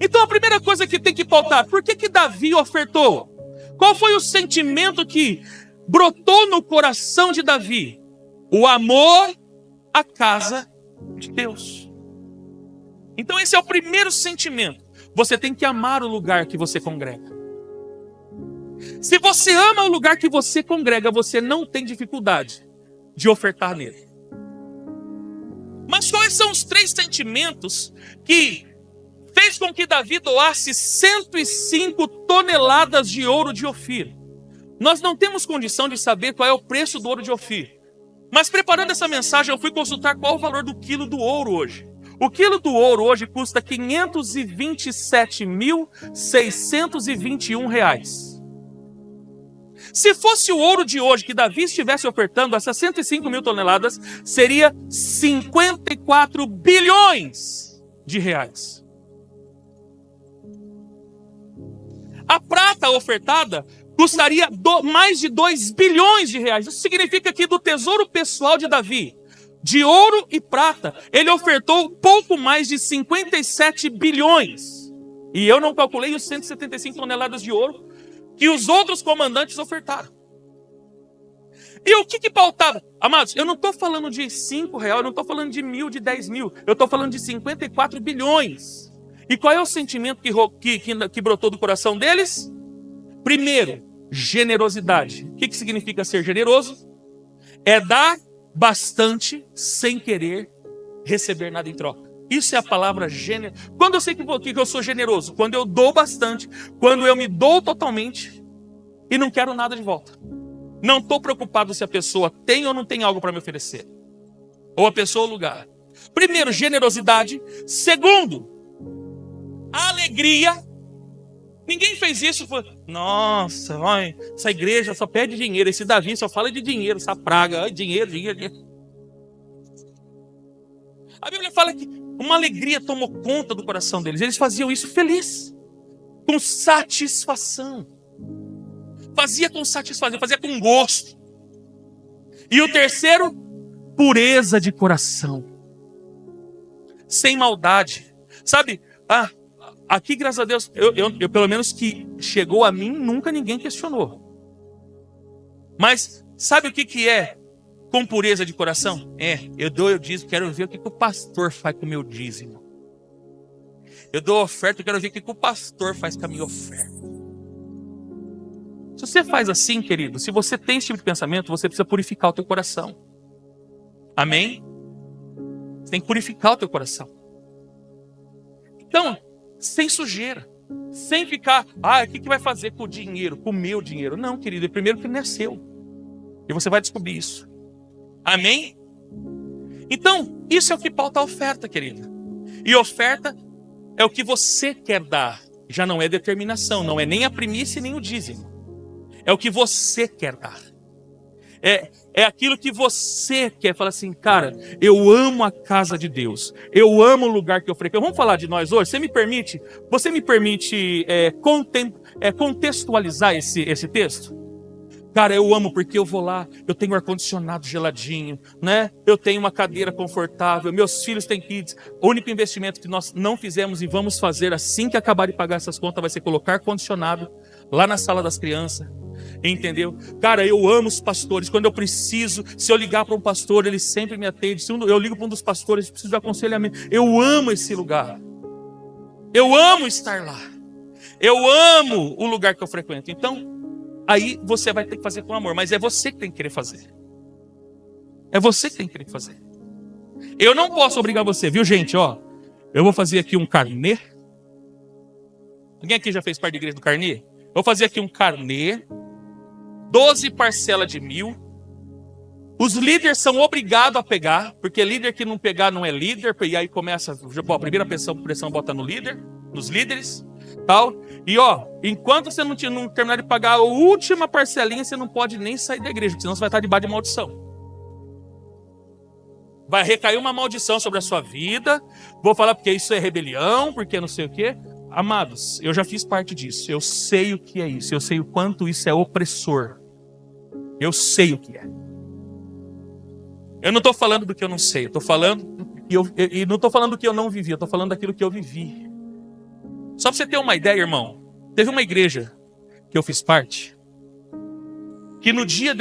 Speaker 1: Então a primeira coisa que tem que pautar, por que Davi ofertou? Qual foi o sentimento que brotou no coração de Davi? O amor à casa de Deus. Então esse é o primeiro sentimento. Você tem que amar o lugar que você congrega. Se você ama o lugar que você congrega, você não tem dificuldade de ofertar nele. Mas quais são os 3 sentimentos que fez com que Davi doasse 105 toneladas de ouro de Ofir? Nós não temos condição de saber qual é o preço do ouro de Ofir. Mas preparando essa mensagem, eu fui consultar qual o valor do quilo do ouro hoje. O quilo do ouro hoje custa R$ 527.621. Se fosse o ouro de hoje que Davi estivesse ofertando, essas 105 mil toneladas, seria 54 bilhões de reais. A prata ofertada custaria mais de 2 bilhões de reais. Isso significa que do tesouro pessoal de Davi, de ouro e prata, ele ofertou pouco mais de 57 bilhões. E eu não calculei os 175 toneladas de ouro que os outros comandantes ofertaram. E o que pautava? Amados, eu não estou falando de R$5, eu não estou falando de 1.000, de 10 mil. Eu estou falando de 54 bilhões. E qual é o sentimento que brotou do coração deles? Primeiro, generosidade. O que significa ser generoso? É dar bastante sem querer receber nada em troca. Isso é a palavra generoso. Quando eu sei que eu sou generoso? Quando eu dou bastante, quando eu me dou totalmente e não quero nada de volta. Não estou preocupado se a pessoa tem ou não tem algo para me oferecer. Ou a pessoa ou o lugar. Primeiro, generosidade. Segundo, alegria. Ninguém fez isso. Nossa, olha, essa igreja só pede dinheiro. Esse Davi só fala de dinheiro, essa praga. Dinheiro. A Bíblia fala que uma alegria tomou conta do coração deles. Eles faziam isso feliz, com satisfação. Fazia com satisfação, fazia com gosto. E o terceiro, pureza de coração. Sem maldade. Sabe, aqui, graças a Deus, eu pelo menos que chegou a mim, nunca ninguém questionou. Mas sabe o que é com pureza de coração? Eu dou, eu dízimo, quero ver o que o pastor faz com o meu dízimo. Eu dou oferta, eu quero ver o que o pastor faz com a minha oferta. Se você faz assim, querido, se você tem esse tipo de pensamento, você precisa purificar o teu coração. Amém? Você tem que purificar o teu coração. Então, sem sujeira, sem ficar, o que vai fazer com o dinheiro, com o meu dinheiro? Não, querido, primeiro que não é seu. E você vai descobrir isso. Amém? Então, isso é o que pauta a oferta, querido. E oferta é o que você quer dar. Já não é determinação, não é nem a primícia nem o dízimo. É o que você quer dar. É aquilo que você quer. Fala assim, cara, eu amo a casa de Deus. Eu amo o lugar que eu frequento. Vamos falar de nós hoje? Você me permite contextualizar esse texto? Cara, eu amo porque eu vou lá, eu tenho ar-condicionado geladinho, né? Eu tenho uma cadeira confortável, meus filhos têm kids. O único investimento que nós não fizemos e vamos fazer assim que acabar de pagar essas contas vai ser colocar ar-condicionado lá na sala das crianças. Entendeu? Cara, eu amo os pastores. Quando eu preciso, se eu ligar para um pastor, ele sempre me atende. Se eu ligo para um dos pastores, preciso de aconselhamento. Eu amo esse lugar. Eu amo estar lá. Eu amo o lugar que eu frequento. Então, aí você vai ter que fazer com amor. Mas é você que tem que querer fazer. É você que tem que querer fazer. Eu não posso obrigar você, viu, gente? Eu vou fazer aqui um carnê. Alguém aqui já fez parte da igreja do carnê? Vou fazer aqui um carnê, 12 parcelas de 1.000. Os líderes são obrigados a pegar, porque líder que não pegar não é líder, e aí começa, a primeira pressão bota no líder, nos líderes, tal. E enquanto você não terminar de pagar a última parcelinha, você não pode nem sair da igreja, senão você vai estar debaixo de maldição. Vai recair uma maldição sobre a sua vida. Vou falar porque isso é rebelião, porque não sei o quê. Amados, eu já fiz parte disso. Eu sei o que é isso. Eu sei o quanto isso é opressor. Eu sei o que é. Eu não estou falando do que eu não sei. Eu estou falando e não estou falando do que eu não vivi. Eu estou falando daquilo que eu vivi. Só para você ter uma ideia, irmão. Teve uma igreja que eu fiz parte, que no dia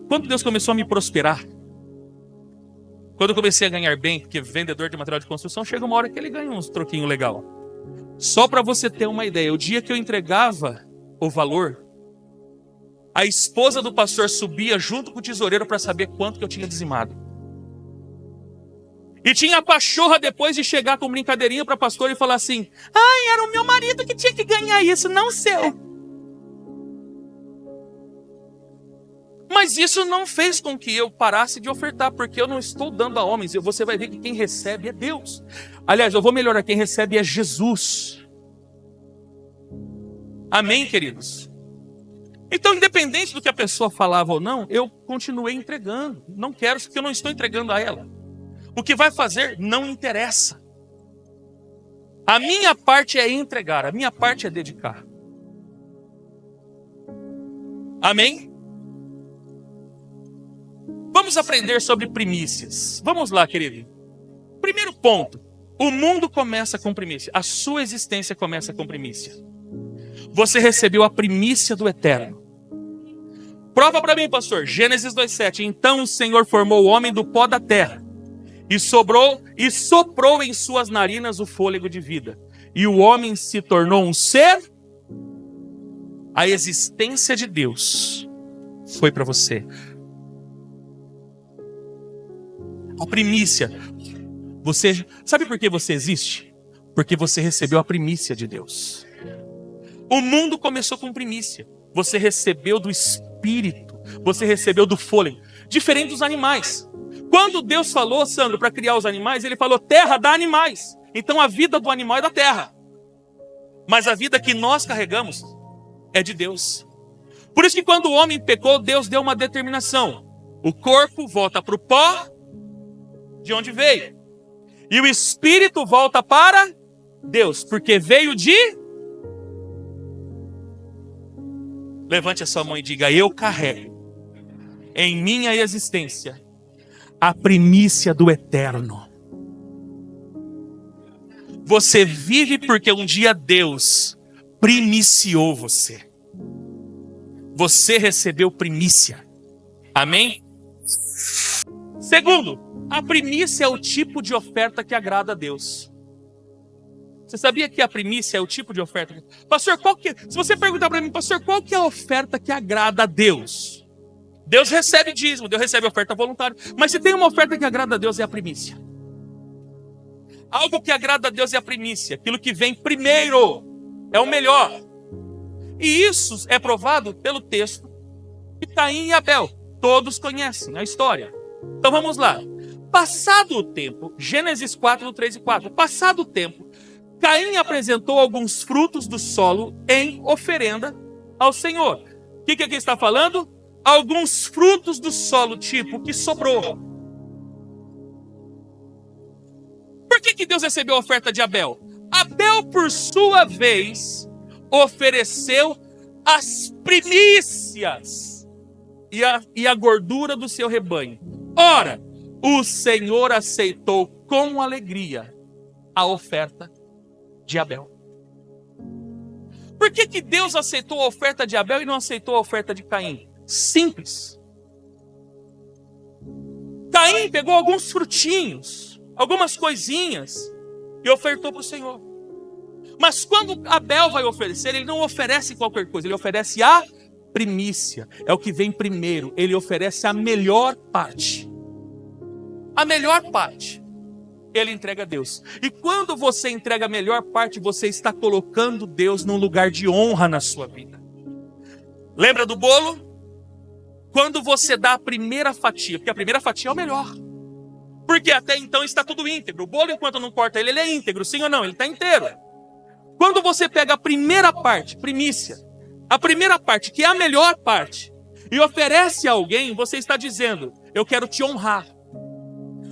Speaker 1: quando Deus começou a me prosperar, quando eu comecei a ganhar bem, porque vendedor de material de construção, chega uma hora que ele ganha uns troquinhos legal. Só para você ter uma ideia, o dia que eu entregava o valor, a esposa do pastor subia junto com o tesoureiro para saber quanto que eu tinha dizimado. E tinha a pachorra depois de chegar com brincadeirinha para pastor e falar assim: ai, era o meu marido que tinha que ganhar isso, não o seu. Mas isso não fez com que eu parasse de ofertar, porque eu não estou dando a homens. Você vai ver que quem recebe é Deus. Aliás, eu vou melhorar, quem recebe é Jesus. Amém, queridos? Então, independente do que a pessoa falava ou não, eu continuei entregando. Não quero, porque eu não estou entregando a ela. O que vai fazer não interessa. A minha parte é entregar, a minha parte é dedicar. Amém? Vamos aprender sobre primícias. Vamos lá, querido. Primeiro ponto. O mundo começa com primícia. A sua existência começa com primícia. Você recebeu a primícia do eterno. Prova para mim, pastor. Gênesis 2:7. Então o Senhor formou o homem do pó da terra e soprou em suas narinas o fôlego de vida. E o homem se tornou um ser. A existência de Deus foi para você. A primícia. Você sabe por que você existe? Porque você recebeu a primícia de Deus. O mundo começou com primícia. Você recebeu do Espírito. Você recebeu do fôlego. Diferente dos animais. Quando Deus falou, Sandro, para criar os animais, ele falou: terra dá animais. Então a vida do animal é da terra. Mas a vida que nós carregamos é de Deus. Por isso que quando o homem pecou, Deus deu uma determinação. O corpo volta para o pó de onde veio. E o espírito volta para Deus, porque veio de... Levante a sua mão e diga: eu carrego em minha existência a primícia do eterno. Você vive porque um dia Deus primiciou você. Você recebeu primícia. Amém? Segundo, a primícia é o tipo de oferta que agrada a Deus. Você sabia que a primícia é o tipo de oferta? Pastor, se você perguntar para mim, pastor, qual que é a oferta que agrada a Deus? Deus recebe dízimo, Deus recebe oferta voluntária. Mas se tem uma oferta que agrada a Deus, é a primícia. Algo que agrada a Deus é a primícia. Aquilo que vem primeiro é o melhor. E isso é provado pelo texto de Caim e Abel. Todos conhecem a história. Então vamos lá. Passado o tempo, Gênesis 4, 3 e 4. Passado o tempo, Caim apresentou alguns frutos do solo em oferenda ao Senhor. O que aqui está falando? Alguns frutos do solo, tipo, que sobrou. Por que Deus recebeu a oferta de Abel? Abel, por sua vez, ofereceu as primícias e a gordura do seu rebanho. Ora, o Senhor aceitou com alegria a oferta de Abel. Por que Deus aceitou a oferta de Abel e não aceitou a oferta de Caim? Simples. Caim pegou alguns frutinhos, algumas coisinhas e ofertou para o Senhor. Mas quando Abel vai oferecer, ele não oferece qualquer coisa, ele oferece a primícia. É o que vem primeiro, ele oferece a melhor parte. A melhor parte. ele entrega a Deus. E quando você entrega a melhor parte, você está colocando Deus num lugar de honra na sua vida. Lembra do bolo? Quando você dá a primeira fatia, porque a primeira fatia é o melhor. Porque até então está tudo íntegro. O bolo, enquanto não corta ele, ele é íntegro, sim ou não? Ele está inteiro. Quando você pega a primeira parte, primícia, a primeira parte, que é a melhor parte, e oferece a alguém, você está dizendo, eu quero te honrar.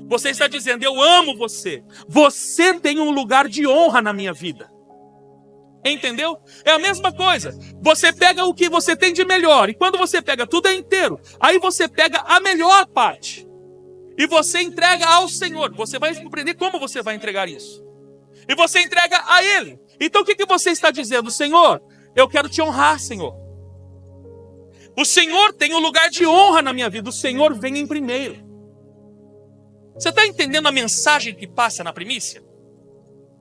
Speaker 1: Você está dizendo, eu amo você. Você tem um lugar de honra na minha vida. Entendeu? É a mesma coisa. Você pega o que você tem de melhor, e quando você pega tudo é inteiro, aí você pega a melhor parte. E você entrega ao Senhor. Você vai compreender como você vai entregar isso. E você entrega a Ele. Então o que você está dizendo? Senhor, eu quero te honrar, Senhor. O Senhor tem um lugar de honra na minha vida. O Senhor vem em primeiro. Você está entendendo a mensagem que passa na primícia?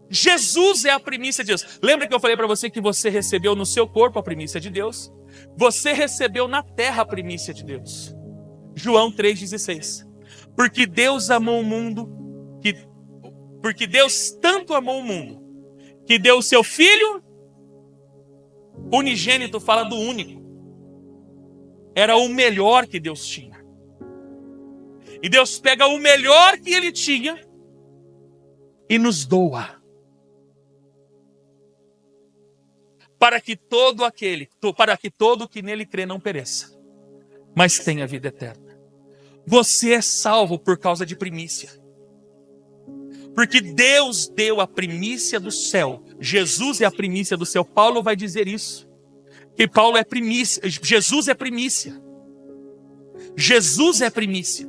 Speaker 1: Jesus é a primícia de Deus. Lembra que eu falei para você que você recebeu no seu corpo a primícia de Deus? Você recebeu na terra a primícia de Deus. João 3,16. Porque Deus amou o mundo, porque Deus tanto amou o mundo, que deu o seu Filho unigênito, fala do único. Era o melhor que Deus tinha. E Deus pega o melhor que Ele tinha e nos doa. Para que todo que nele crê não pereça, mas tenha vida eterna. Você é salvo por causa de primícia. Porque Deus deu a primícia do céu. Jesus é a primícia do céu. Paulo vai dizer isso. Que Paulo é primícia. Jesus é primícia. Jesus é primícia.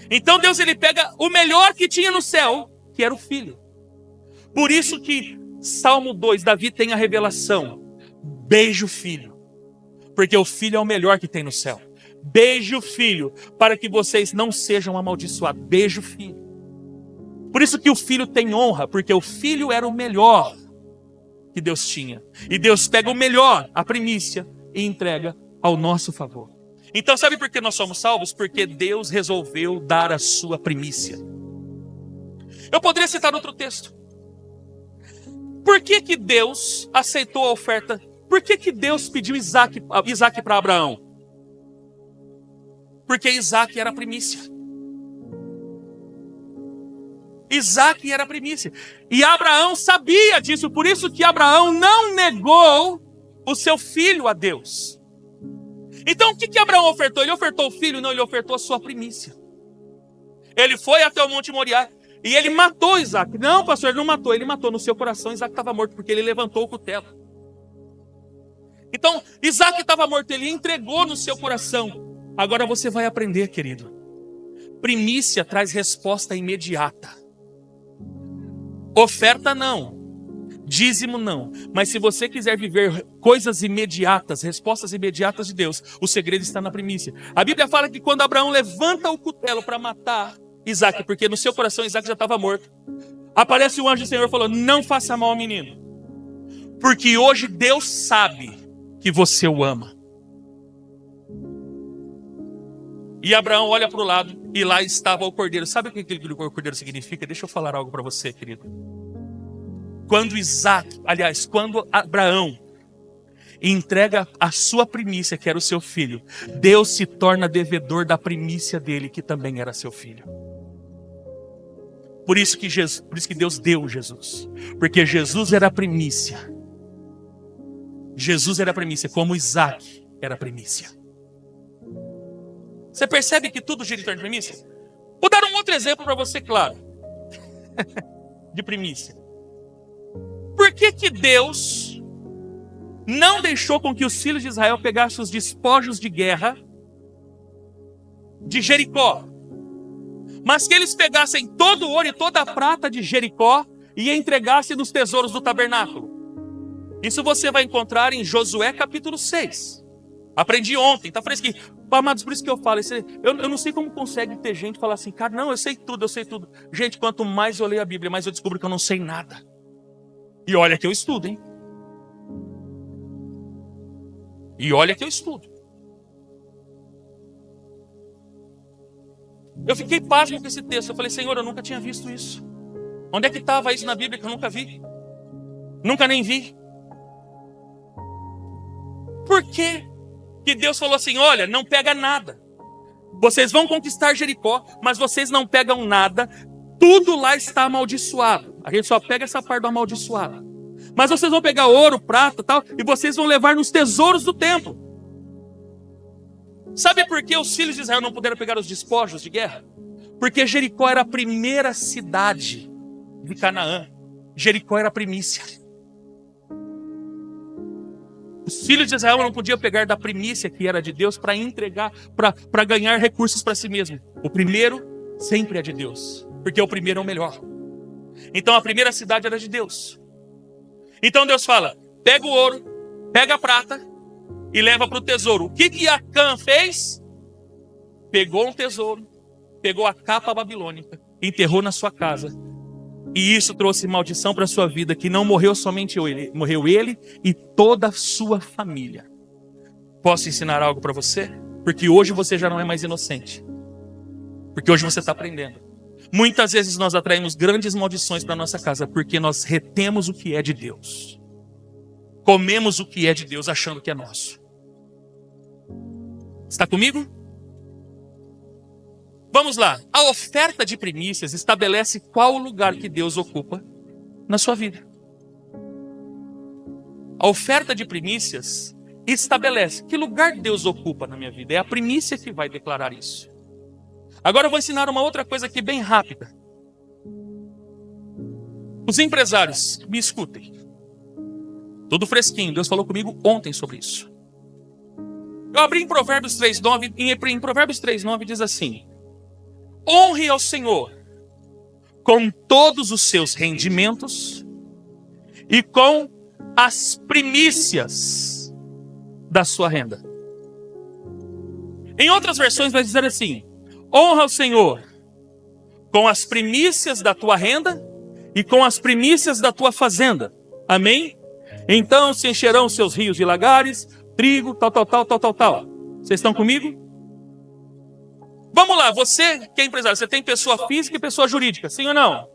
Speaker 1: Então Deus ele pega o melhor que tinha no céu, que era o Filho. Por isso que Salmo 2, Davi tem a revelação. Beije o Filho. Porque o Filho é o melhor que tem no céu. Beije o Filho, para que vocês não sejam amaldiçoados. Beije o Filho. Por isso que o Filho tem honra, porque o Filho era o melhor que Deus tinha. E Deus pega o melhor, a primícia, e entrega ao nosso favor. Então sabe por que nós somos salvos? Porque Deus resolveu dar a sua primícia. Eu poderia citar outro texto. Por que Deus aceitou a oferta? Por que Deus pediu Isaac para Abraão? Porque Isaac era a primícia. Isaac era a primícia. E Abraão sabia disso. Por isso que Abraão não negou o seu filho a Deus. Então o que Abraão ofertou? Ele ofertou o filho? Não, ele ofertou a sua primícia. Ele foi até o Monte Moriá e ele matou Isaac. Não, pastor, ele não matou. Ele matou no seu coração. Isaac estava morto porque ele levantou o cutelo. Então, Isaac estava morto. Ele entregou no seu coração. Agora você vai aprender, querido. Primícia traz resposta imediata. Oferta não. Dízimo não. Mas se você quiser viver coisas imediatas, respostas imediatas de Deus, o segredo está na primícia. A Bíblia fala que quando Abraão levanta o cutelo para matar Isaac, porque no seu coração Isaac já estava morto, aparece o anjo do Senhor e falou, não faça mal ao menino. Porque hoje Deus sabe que você o ama. E Abraão olha para o lado e lá estava o cordeiro. Sabe o que aquele cordeiro significa? Deixa eu falar algo para você, querido. Quando Abraão entrega a sua primícia, que era o seu filho, Deus se torna devedor da primícia dele, que também era seu filho. Por isso que Deus deu Jesus. Porque Jesus era a primícia. Jesus era a primícia, como Isaac era a primícia. Você percebe que tudo gira em torno de primícia? Vou dar um outro exemplo para você, claro. De primícia. Por que Deus não deixou com que os filhos de Israel pegassem os despojos de guerra de Jericó, mas que eles pegassem todo o ouro e toda a prata de Jericó e entregassem nos tesouros do tabernáculo? Isso você vai encontrar em Josué capítulo 6. Aprendi ontem, tá fresquinho. Amados, por isso que eu falo, eu não sei como consegue ter gente falar assim, cara, não, eu sei tudo. Gente, quanto mais eu leio a Bíblia, mais eu descubro que eu não sei nada. E olha que eu estudo, hein? Eu fiquei pasmo com esse texto. Eu falei, Senhor, eu nunca tinha visto isso. Onde é que estava isso na Bíblia que eu nunca vi? Nunca nem vi. Por que que Deus falou assim, olha, não pega nada. Vocês vão conquistar Jericó, mas vocês não pegam nada. Tudo lá está amaldiçoado. A gente só pega essa parte do amaldiçoado. Mas vocês vão pegar ouro, prata e tal, e vocês vão levar nos tesouros do templo. Sabe por que os filhos de Israel não puderam pegar os despojos de guerra? Porque Jericó era a primeira cidade de Canaã. Jericó era a primícia. Os filhos de Israel não podiam pegar da primícia que era de Deus para entregar, para ganhar recursos para si mesmo. O primeiro sempre é de Deus, porque o primeiro é o melhor. Então a primeira cidade era de Deus. Então Deus fala, pega o ouro, pega a prata e leva para o tesouro. O que Acã fez? Pegou um tesouro, pegou a capa babilônica, enterrou na sua casa. E isso trouxe maldição para a sua vida, que não morreu somente ele, morreu ele e toda a sua família. Posso ensinar algo para você? Porque hoje você já não é mais inocente. Porque hoje você está aprendendo. Muitas vezes nós atraímos grandes maldições para nossa casa, porque nós retemos o que é de Deus. Comemos o que é de Deus, achando que é nosso. Está comigo? Vamos lá. A oferta de primícias estabelece qual o lugar que Deus ocupa na sua vida. A oferta de primícias estabelece que lugar Deus ocupa na minha vida. É a primícia que vai declarar isso. Agora eu vou ensinar uma outra coisa aqui bem rápida. Os empresários, me escutem. Tudo fresquinho. Deus falou comigo ontem sobre isso. Eu abri em Provérbios 3:9. Em Provérbios 3:9 diz assim: honre ao Senhor com todos os seus rendimentos e com as primícias da sua renda. Em outras versões vai dizer assim: honra ao Senhor com as primícias da tua renda e com as primícias da tua fazenda. Amém? Então se encherão seus rios e lagares, trigo, tal. Vocês estão comigo? Vamos lá, você que é empresário, você tem pessoa física e pessoa jurídica, sim ou não?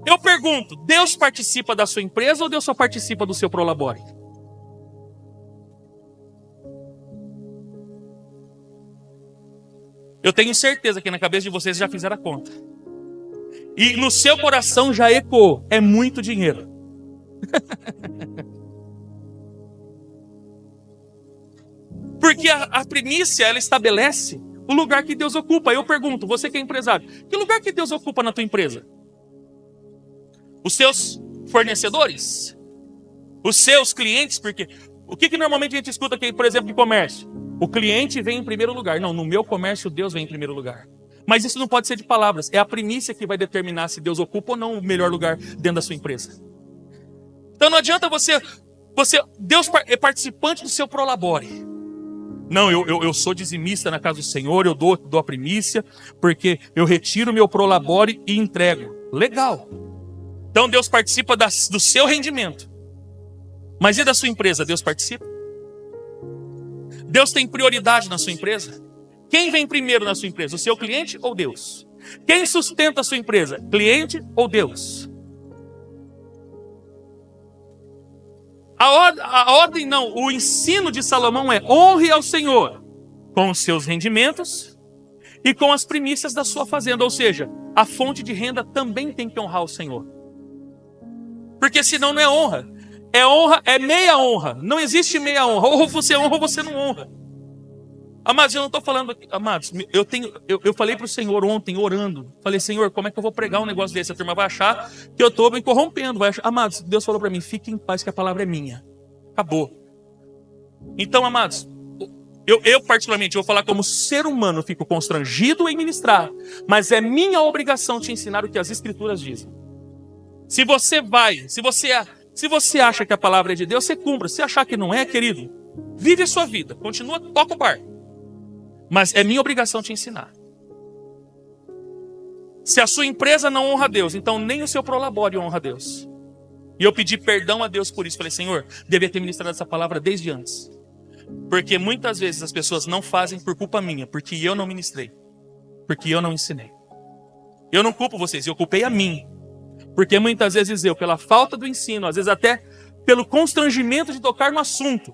Speaker 1: Eu pergunto, Deus participa da sua empresa ou Deus só participa do seu prolabore? Eu tenho certeza que na cabeça de vocês já fizeram a conta. E no seu coração já ecoou, é muito dinheiro. Porque a primícia, ela estabelece o lugar que Deus ocupa. Eu pergunto, você que é empresário, que lugar que Deus ocupa na tua empresa? Os seus fornecedores? Os seus clientes? Porque o que normalmente a gente escuta aqui, por exemplo, em comércio? O cliente vem em primeiro lugar. Não, no meu comércio Deus vem em primeiro lugar. Mas isso não pode ser de palavras. É a primícia que vai determinar se Deus ocupa ou não o melhor lugar dentro da sua empresa. Então não adianta Deus é participante do seu prolabore. Não, eu sou dizimista na casa do Senhor, eu dou a primícia, porque eu retiro meu prolabore e entrego. Legal. Então Deus participa do seu rendimento. Mas e da sua empresa? Deus participa? Deus tem prioridade na sua empresa? Quem vem primeiro na sua empresa? O seu cliente ou Deus? Quem sustenta a sua empresa? Cliente ou Deus? A ordem não, o ensino de Salomão é: honre ao Senhor com os seus rendimentos e com as primícias da sua fazenda. Ou seja, a fonte de renda também tem que honrar o Senhor. Porque senão não é honra. É meia honra. Não existe meia honra. Ou você honra ou você não honra. Amados, eu não estou falando aqui. Amados, eu falei para o Senhor ontem, orando. Falei, Senhor, como é que eu vou pregar um negócio desse? A turma vai achar que eu estou me corrompendo. Amados, Deus falou para mim, fique em paz que a palavra é minha. Acabou. Então, amados, eu particularmente vou falar como ser humano, fico constrangido em ministrar. Mas é minha obrigação te ensinar o que as Escrituras dizem. Se você acha que a palavra é de Deus, você cumpra. Se achar que não é, querido, vive a sua vida. Continua, toca o barco. Mas é minha obrigação te ensinar. Se a sua empresa não honra a Deus, então nem o seu prolabore honra a Deus. E eu pedi perdão a Deus por isso. Falei, Senhor, devia ter ministrado essa palavra desde antes. Porque muitas vezes as pessoas não fazem por culpa minha, porque eu não ministrei. porque eu não ensinei. Eu não culpo vocês, eu culpei a mim. Porque muitas vezes eu, pela falta do ensino, às vezes até pelo constrangimento de tocar no assunto,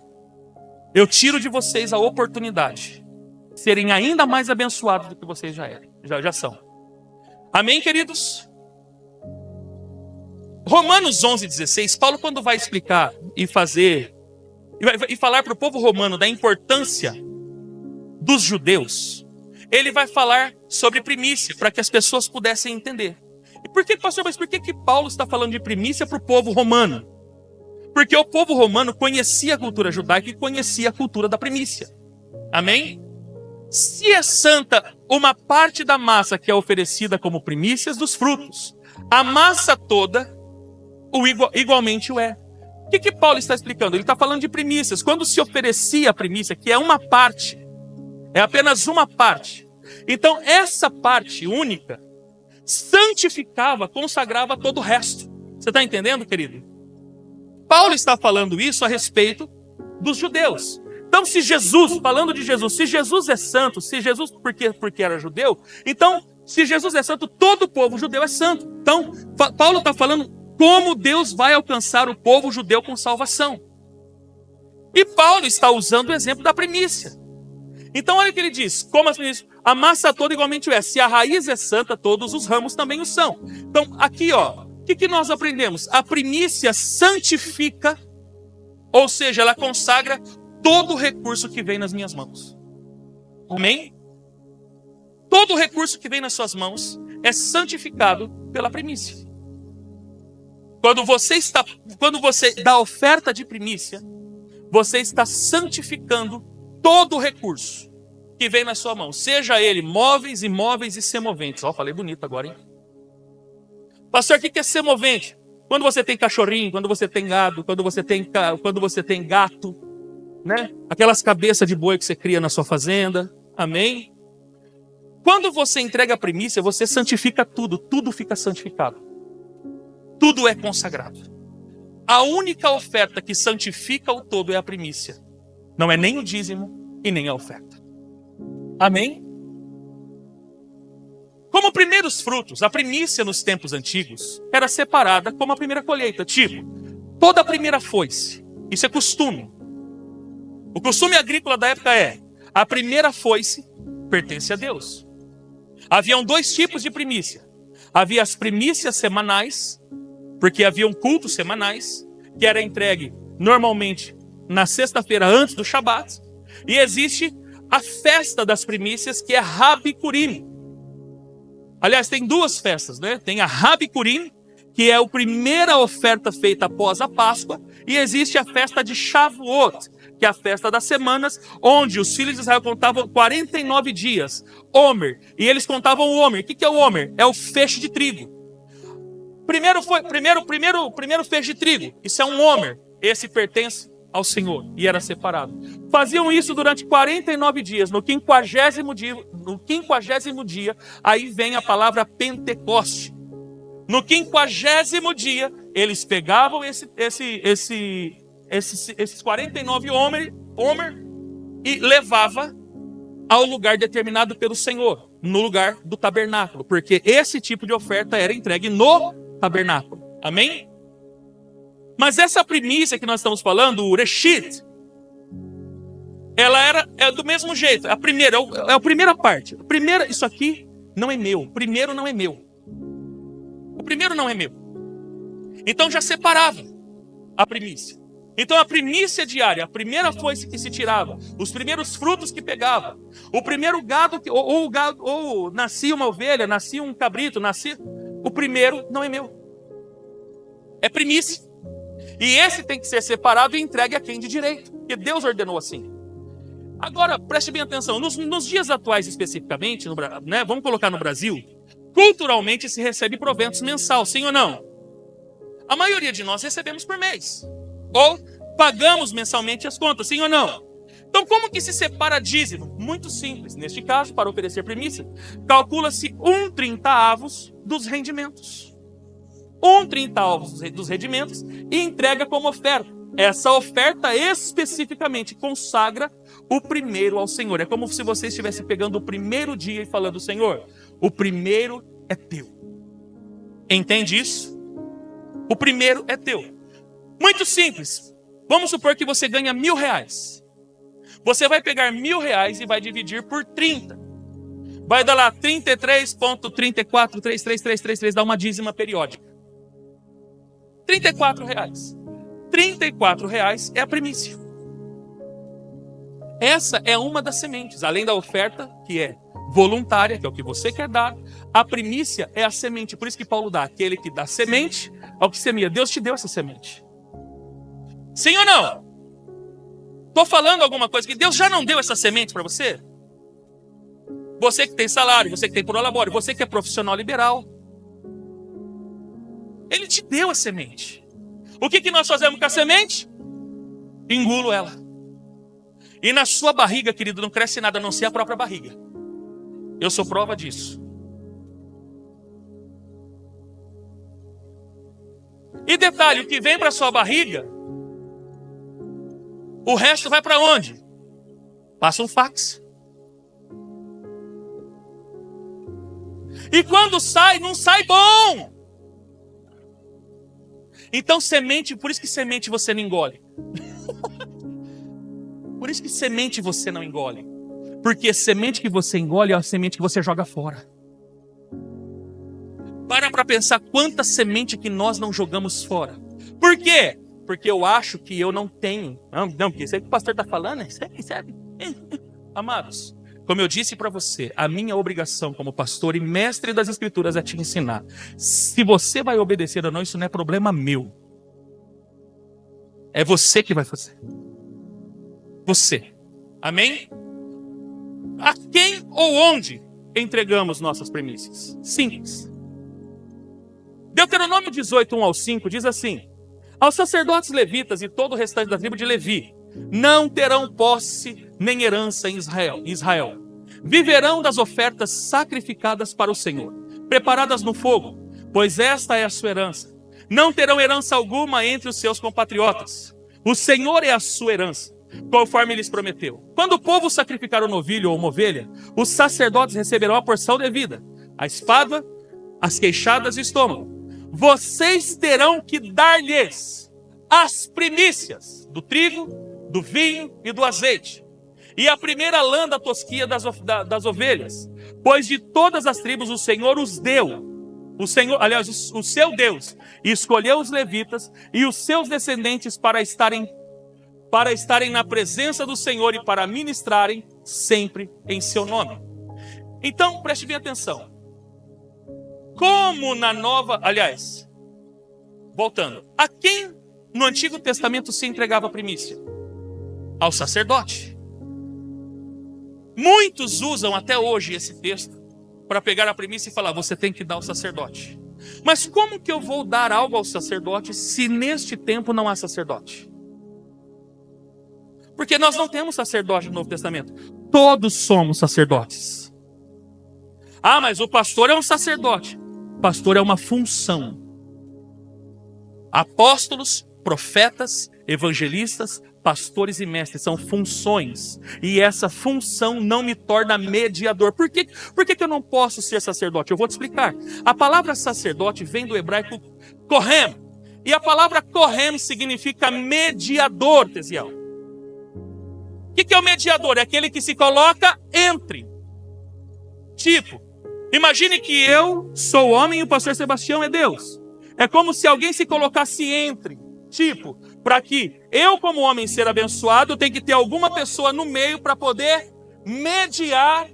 Speaker 1: eu tiro de vocês a oportunidade de serem ainda mais abençoados do que vocês já são. Amém, queridos? Romanos 11:16, Paulo, quando vai explicar e falar para o povo romano da importância dos judeus, ele vai falar sobre primícia, para que as pessoas pudessem entender. E por que, pastor, mas por que Paulo está falando de primícia para o povo romano? Porque o povo romano conhecia a cultura judaica e conhecia a cultura da primícia. Amém? Se é santa uma parte da massa que é oferecida como primícias dos frutos, a massa toda igualmente o é. O que Paulo está explicando? Ele está falando de primícias. Quando se oferecia a primícia, que é uma parte, é apenas uma parte. Então, essa parte única santificava, consagrava todo o resto. Você está entendendo, querido? Paulo está falando isso a respeito dos judeus. Então, se Jesus, falando de Jesus, se Jesus é santo, se Jesus, porque era judeu, então, se Jesus é santo, todo o povo judeu é santo. Então, Paulo está falando como Deus vai alcançar o povo judeu com salvação. E Paulo está usando o exemplo da primícia. Então, olha o que ele diz, como as primícias, a massa toda igualmente é. Se a raiz é santa, todos os ramos também o são. Então, aqui, ó, o que nós aprendemos? A primícia santifica, ou seja, ela consagra todo o recurso que vem nas minhas mãos. Amém? Todo o recurso que vem nas suas mãos é santificado pela primícia. Quando você dá oferta de primícia, você está santificando todo o recurso que vem na sua mão, seja ele móveis, imóveis e semoventes. Ó, falei bonito agora, hein? Pastor, o que é semovente? Quando você tem cachorrinho, quando você tem gado, quando você tem gato, né? Aquelas cabeças de boi que você cria na sua fazenda. Amém? Quando você entrega a primícia, você santifica tudo. Tudo fica santificado. Tudo é consagrado. A única oferta que santifica o todo é a primícia. Não é nem o dízimo e nem a oferta. Amém? Como primeiros frutos, a primícia nos tempos antigos era separada como a primeira colheita. Tipo, toda a primeira foice. Isso é costume. O costume agrícola da época é: a primeira foice pertence a Deus. Haviam dois tipos de primícia. Havia as primícias semanais, porque haviam cultos semanais, que era entregue normalmente na sexta-feira antes do Shabat. E existe a festa das primícias, que é Habicurim. Aliás, tem duas festas, né? Tem a Habicurim, que é a primeira oferta feita após a Páscoa, e existe a festa de Shavuot, que é a festa das semanas, onde os filhos de Israel contavam 49 dias, Homer, e eles contavam o Homer. O que é o Homer? É o feixe de trigo. Primeiro feixe de trigo, isso é um Homer, esse pertence ao Senhor, e era separado. Faziam isso durante 49 dias, no 50º dia, aí vem a palavra Pentecoste. No 50º dia, eles pegavam esses 49 Homer e levava ao lugar determinado pelo Senhor, no lugar do tabernáculo, porque esse tipo de oferta era entregue no tabernáculo. Amém? Mas essa primícia que nós estamos falando, o Reshit, ela é do mesmo jeito. A primeira, é a primeira parte. Isso aqui não é meu. O primeiro não é meu. O primeiro não é meu. Então já separava a primícia. Então a primícia diária, a primeira foice que se tirava, os primeiros frutos que pegava, o primeiro gado, ou nascia uma ovelha, nascia um cabrito, o primeiro não é meu. É primícia. E esse tem que ser separado e entregue a quem de direito, porque Deus ordenou assim. Agora, preste bem atenção, nos dias atuais especificamente, né, vamos colocar no Brasil, culturalmente se recebe proventos mensal, sim ou não? A maioria de nós recebemos por mês. Ou pagamos mensalmente as contas, sim ou não? Então, como que se separa dízimo? Muito simples. Neste caso, para oferecer primícia, calcula-se 1/30 dos rendimentos. 1/30 dos rendimentos e entrega como oferta. Essa oferta especificamente consagra o primeiro ao Senhor. É como se você estivesse pegando o primeiro dia e falando: Senhor, o primeiro é teu. Entende isso? O primeiro é teu. Muito simples. Vamos supor que você ganha R$1.000. Você vai pegar R$1.000 e vai dividir por 30. Vai dar lá 33,3433333, dá uma dízima periódica. R$34. R$34 é a primícia. Essa é uma das sementes. Além da oferta, que é voluntária, que é o que você quer dar, a primícia é a semente. Por isso que Paulo dá: aquele que dá semente ao que semeia. Deus te deu essa semente. Sim ou não? Estou falando alguma coisa que Deus já não deu essa semente para você? Você que tem salário, você que tem prolabore, você que é profissional liberal. Ele te deu a semente. O que nós fazemos com a semente? Engulo ela. E na sua barriga, querido, não cresce nada a não ser a própria barriga. Eu sou prova disso. E detalhe, o que vem para sua barriga, o resto vai para onde? Passa um fax. E quando sai, não sai bom. Então semente, por isso que semente você não engole. Por isso que semente você não engole. Porque semente que você engole é a semente que você joga fora. Para pensar quanta semente que nós não jogamos fora. Por quê? Porque eu acho que eu não tenho. Não, porque isso aí que o pastor está falando, isso aí, sabe? Amados, como eu disse para você, a minha obrigação como pastor e mestre das Escrituras é te ensinar. Se você vai obedecer ou não, isso não é problema meu. É você que vai fazer. Você. Amém? A quem ou onde entregamos nossas primícias? Simples. Deuteronômio 18, 1-5 diz assim: aos sacerdotes levitas e todo o restante da tribo de Levi não terão posse nem herança em Israel. Viverão das ofertas sacrificadas para o Senhor, preparadas no fogo, pois esta é a sua herança. Não terão herança alguma entre os seus compatriotas. O Senhor é a sua herança, conforme lhes prometeu. Quando o povo sacrificar um novilho ou uma ovelha, os sacerdotes receberão a porção devida, a espada, as queixadas e o estômago. Vocês terão que dar-lhes as primícias do trigo, do vinho e do azeite, e a primeira lã da tosquia das ovelhas, pois de todas as tribos o Senhor os deu. O Senhor, aliás, o seu Deus escolheu os levitas e os seus descendentes para estarem na presença do Senhor e para ministrarem sempre em seu nome. Então, preste bem atenção. Como na nova... Aliás, voltando. A quem no Antigo Testamento se entregava a primícia? Ao sacerdote. Muitos usam até hoje esse texto para pegar a primícia e falar: você tem que dar ao sacerdote. Mas como que eu vou dar algo ao sacerdote se neste tempo não há sacerdote? Porque nós não temos sacerdote no Novo Testamento. Todos somos sacerdotes. Ah, mas o pastor é um sacerdote. Pastor é uma função. Apóstolos, profetas, evangelistas, pastores e mestres são funções. E essa função não me torna mediador. Por que eu não posso ser sacerdote? Eu vou te explicar. A palavra sacerdote vem do hebraico kohen. E a palavra kohen significa mediador, Tesiel. O que é o mediador? É aquele que se coloca entre. Tipo, imagine que eu sou homem e o pastor Sebastião é Deus. É como se alguém se colocasse entre. Tipo, para que eu como homem ser abençoado, eu tenho que ter alguma pessoa no meio para poder mediar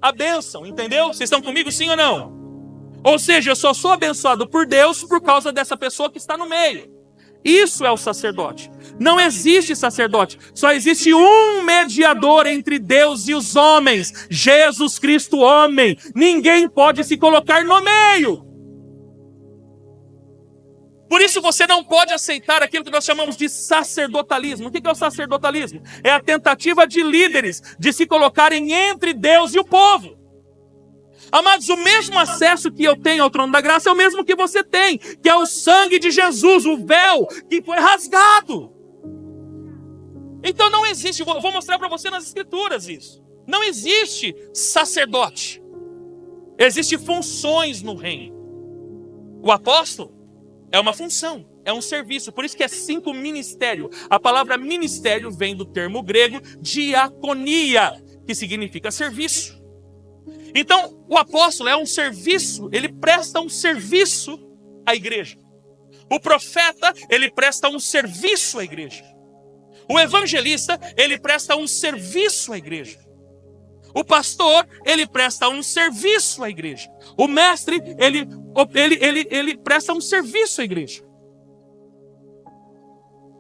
Speaker 1: a bênção. Entendeu? Vocês estão comigo, sim ou não? Ou seja, eu só sou abençoado por Deus por causa dessa pessoa que está no meio. Isso é o sacerdote. Não existe sacerdote. Só existe um mediador entre Deus e os homens. Jesus Cristo, homem. Ninguém pode se colocar no meio. Por isso você não pode aceitar aquilo que nós chamamos de sacerdotalismo. O que é o sacerdotalismo? É a tentativa de líderes de se colocarem entre Deus e o povo. Amados, o mesmo acesso que eu tenho ao trono da graça é o mesmo que você tem, que é o sangue de Jesus, o véu que foi rasgado. Então não existe, vou mostrar para você nas escrituras isso. Não existe sacerdote. Existem funções no reino. O apóstolo é uma função, é um serviço. Por isso que é 5 ministério. A palavra ministério vem do termo grego diaconia, que significa serviço. Então, o apóstolo é um serviço, ele presta um serviço à igreja. O profeta, ele presta um serviço à igreja. O evangelista, ele presta um serviço à igreja. O pastor, ele presta um serviço à igreja. O mestre, ele presta um serviço à igreja.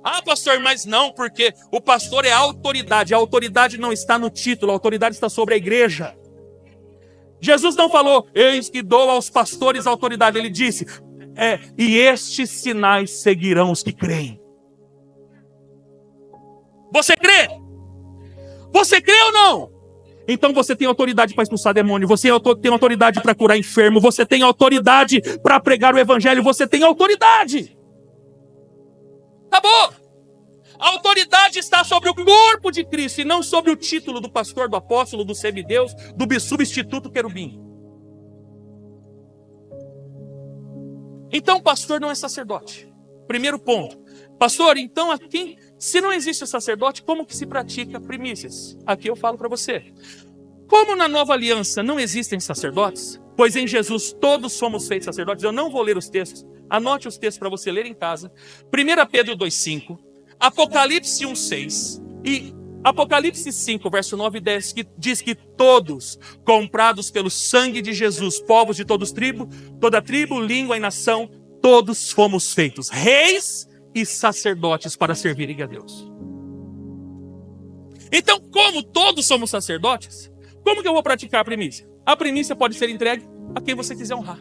Speaker 1: Ah, pastor, mas não, porque o pastor é a autoridade. A autoridade não está no título, a autoridade está sobre a igreja. Jesus não falou, eis que dou aos pastores autoridade. Ele disse, e estes sinais seguirão os que creem. Você crê? Você crê ou não? Então você tem autoridade para expulsar demônio, você tem autoridade para curar enfermo, você tem autoridade para pregar o evangelho, você tem autoridade. Acabou. A autoridade está sobre o corpo de Cristo e não sobre o título do pastor, do apóstolo, do semideus, do substituto querubim. Então o pastor não é sacerdote. Primeiro ponto. Pastor, então aqui, se não existe sacerdote, como que se pratica primícias? Aqui eu falo para você. Como na nova aliança não existem sacerdotes, pois em Jesus todos somos feitos sacerdotes, eu não vou ler os textos, anote os textos para você ler em casa. 1 Pedro 2,5, Apocalipse 1,6 e Apocalipse 5, verso 9 e 10, que diz que todos, comprados pelo sangue de Jesus, povos de toda tribo, língua e nação, todos fomos feitos reis e sacerdotes para servirem a Deus. Então, como todos somos sacerdotes, como que eu vou praticar a primícia? A primícia pode ser entregue a quem você quiser honrar.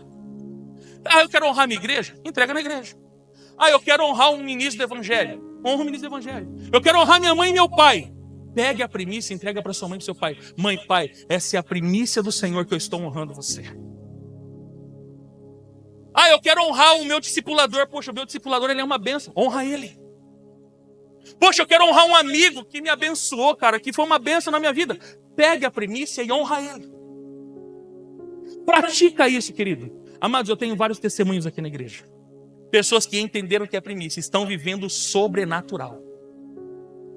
Speaker 1: Ah, eu quero honrar a minha igreja? Entrega na igreja. Ah, eu quero honrar um ministro do evangelho? Honra o ministro do evangelho. Eu quero honrar minha mãe e meu pai? Pegue a primícia e entrega para sua mãe e para seu pai. Mãe, pai, essa é a primícia do Senhor que eu estou honrando você. Ah, eu quero honrar o meu discipulador. Poxa, o meu discipulador, ele é uma bênção. Honra ele. Poxa, eu quero honrar um amigo que me abençoou, cara, que foi uma bênção na minha vida. Pegue a primícia e honra ele. Pratica isso, querido. Amados, eu tenho vários testemunhos aqui na igreja. Pessoas que entenderam que é primícia, estão vivendo o sobrenatural.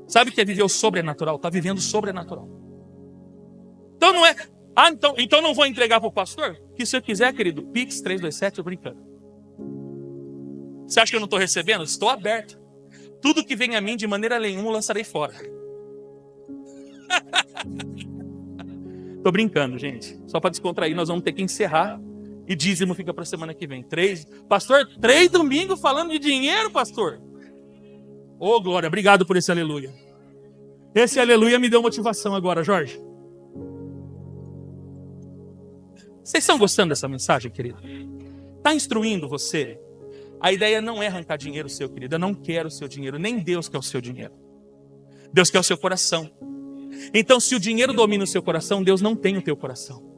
Speaker 1: Sabe o que é viver o sobrenatural? Está vivendo o sobrenatural. Então não é... Ah, então não vou entregar para o pastor? Que se eu quiser, querido, Pix 327, eu brincando. Você acha que eu não estou recebendo? Estou aberto. Tudo que vem a mim, de maneira nenhuma, eu lançarei fora. Estou brincando, gente. Só para descontrair, nós vamos ter que encerrar. E dízimo fica para a semana que vem. Pastor, 3 domingos falando de dinheiro, pastor. Ô, glória, obrigado por esse aleluia. Esse aleluia me deu motivação agora, Jorge. Vocês estão gostando dessa mensagem, querido? Está instruindo você? A ideia não é arrancar dinheiro seu, querido. Eu não quero o seu dinheiro, nem Deus quer o seu dinheiro. Deus quer o seu coração. Então, se o dinheiro domina o seu coração, Deus não tem o teu coração.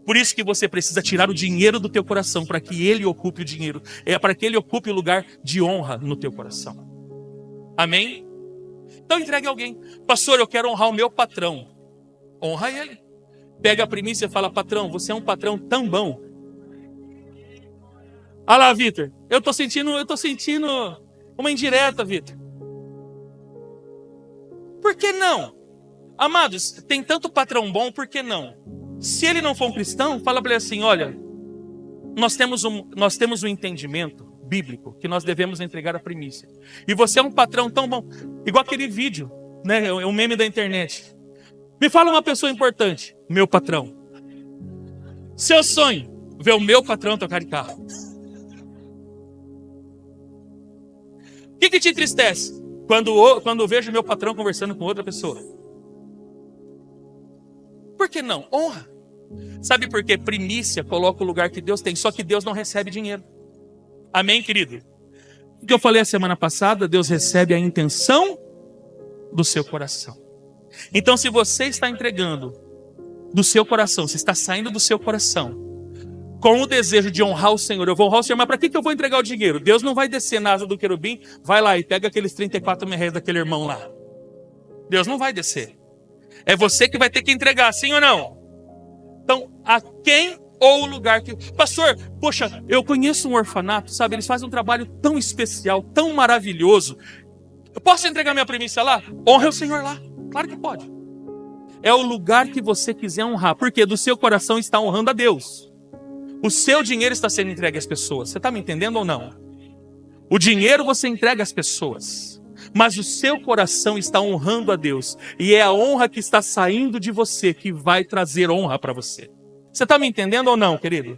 Speaker 1: Por isso que você precisa tirar o dinheiro do teu coração, para que ele ocupe o dinheiro. É para que ele ocupe o lugar de honra no teu coração. Amém? Então entregue alguém. Pastor, eu quero honrar o meu patrão. Honra ele. Pega a primícia e fala, patrão, você é um patrão tão bom. Olha lá, Vitor. Eu tô sentindo uma indireta, Vitor. Por que não? Amados, tem tanto patrão bom, por que não? Se ele não for um cristão, fala para ele assim, olha, nós temos um entendimento bíblico que nós devemos entregar a primícia. E você é um patrão tão bom, igual aquele vídeo, né? É um meme da internet. Me fala uma pessoa importante, meu patrão. Seu sonho, ver o meu patrão tocar de carro. O que te entristece? Quando eu vejo meu patrão conversando com outra pessoa. Por que não? Honra. Sabe por quê? Primícia coloca o lugar que Deus tem, só que Deus não recebe dinheiro. Amém, querido? O que eu falei a semana passada, Deus recebe a intenção do seu coração. Então, se você está entregando do seu coração, se está saindo do seu coração, com o desejo de honrar o Senhor. Eu vou honrar o Senhor, mas para que eu vou entregar o dinheiro? Deus não vai descer na asa do querubim, vai lá e pega aqueles 34 mil daquele irmão lá. Deus não vai descer. É você que vai ter que entregar, sim ou não? Então, a quem ou o lugar que... Pastor, poxa, eu conheço um orfanato, sabe? Eles fazem um trabalho tão especial, tão maravilhoso. Eu posso entregar minha primícia lá? Honre o Senhor lá. Claro que pode. É o lugar que você quiser honrar, porque do seu coração está honrando a Deus. O seu dinheiro está sendo entregue às pessoas. Você está me entendendo ou não? O dinheiro você entrega às pessoas, mas o seu coração está honrando a Deus. E é a honra que está saindo de você que vai trazer honra para você. Você está me entendendo ou não, querido?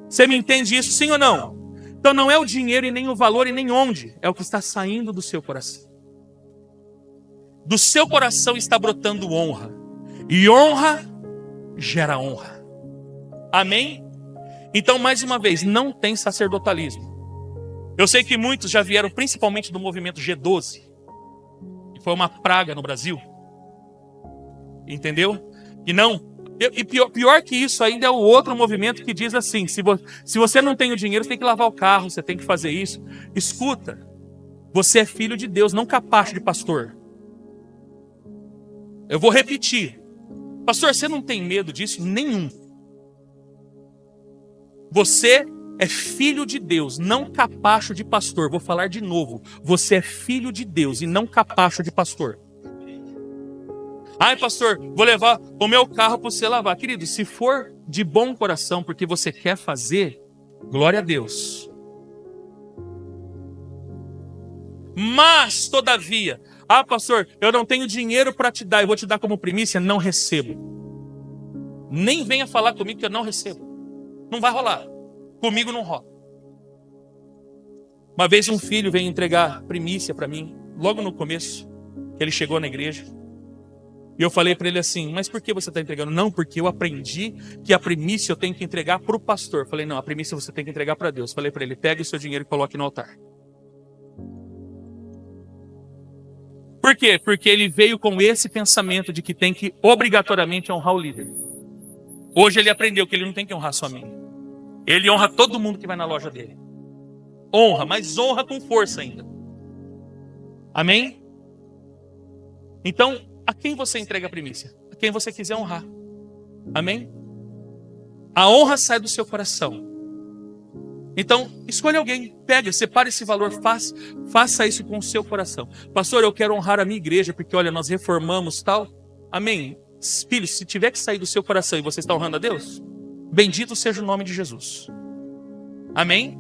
Speaker 1: Você me entende isso, sim ou não? Então não é o dinheiro e nem o valor e nem onde. É o que está saindo do seu coração. Do seu coração está brotando honra. E honra gera honra. Amém? Então, mais uma vez, não tem sacerdotalismo. Eu sei que muitos já vieram principalmente do movimento G12, que foi uma praga no Brasil. Entendeu? E não. E pior que isso ainda é o outro movimento que diz assim, se você não tem o dinheiro, você tem que lavar o carro, você tem que fazer isso. Escuta, você é filho de Deus, não capacho de pastor. Eu vou repetir. Pastor, você não tem medo disso? Nenhum. Você é filho de Deus, não capacho de pastor. Vou falar de novo. Você é filho de Deus e não capacho de pastor. Ai, pastor, vou levar o meu carro para você lavar. Querido, se for de bom coração, porque você quer fazer, glória a Deus. Mas, todavia, pastor, eu não tenho dinheiro para te dar, eu vou te dar como primícia, não recebo. Nem venha falar comigo que eu não recebo. Não vai rolar. Comigo não rola. Uma vez um filho veio entregar primícia para mim, logo no começo, que ele chegou na igreja. E eu falei para ele assim, mas por que você está entregando? Não, porque eu aprendi que a primícia eu tenho que entregar para o pastor. Eu falei, não, a primícia você tem que entregar para Deus. Eu falei para ele, pega o seu dinheiro e coloque no altar. Por quê? Porque ele veio com esse pensamento de que tem que obrigatoriamente honrar o líder. Hoje ele aprendeu que ele não tem que honrar só a mim. Ele honra todo mundo que vai na loja dele. Honra, mas honra com força ainda. Amém? Então, a quem você entrega a primícia? A quem você quiser honrar. Amém? A honra sai do seu coração. Então, escolha alguém, pega, separe esse valor, faça isso com o seu coração. Pastor, eu quero honrar a minha igreja, porque olha, nós reformamos tal. Amém? Filho, se tiver que sair do seu coração e você está honrando a Deus, bendito seja o nome de Jesus. Amém?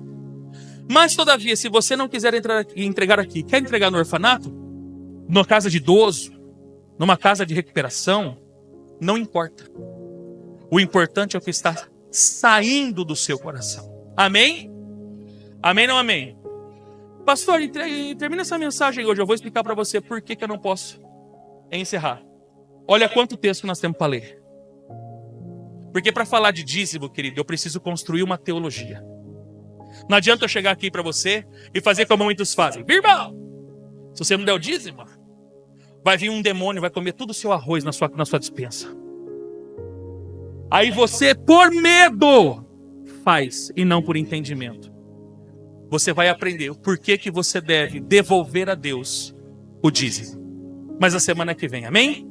Speaker 1: Mas, todavia, se você não quiser entregar aqui, quer entregar no orfanato, numa casa de idoso, numa casa de recuperação, não importa. O importante é o que está saindo do seu coração. Amém? Amém ou não amém? Pastor, termina essa mensagem hoje. Eu vou explicar para você por que eu não posso encerrar. Olha quanto texto nós temos para ler. Porque para falar de dízimo, querido, eu preciso construir uma teologia. Não adianta eu chegar aqui para você e fazer como muitos fazem. Irmão, se você não der o dízimo, vai vir um demônio, vai comer todo o seu arroz na sua despensa. Aí você, por medo, faz e não por entendimento. Você vai aprender o porquê que você deve devolver a Deus o dízimo. Mas a semana que vem, amém?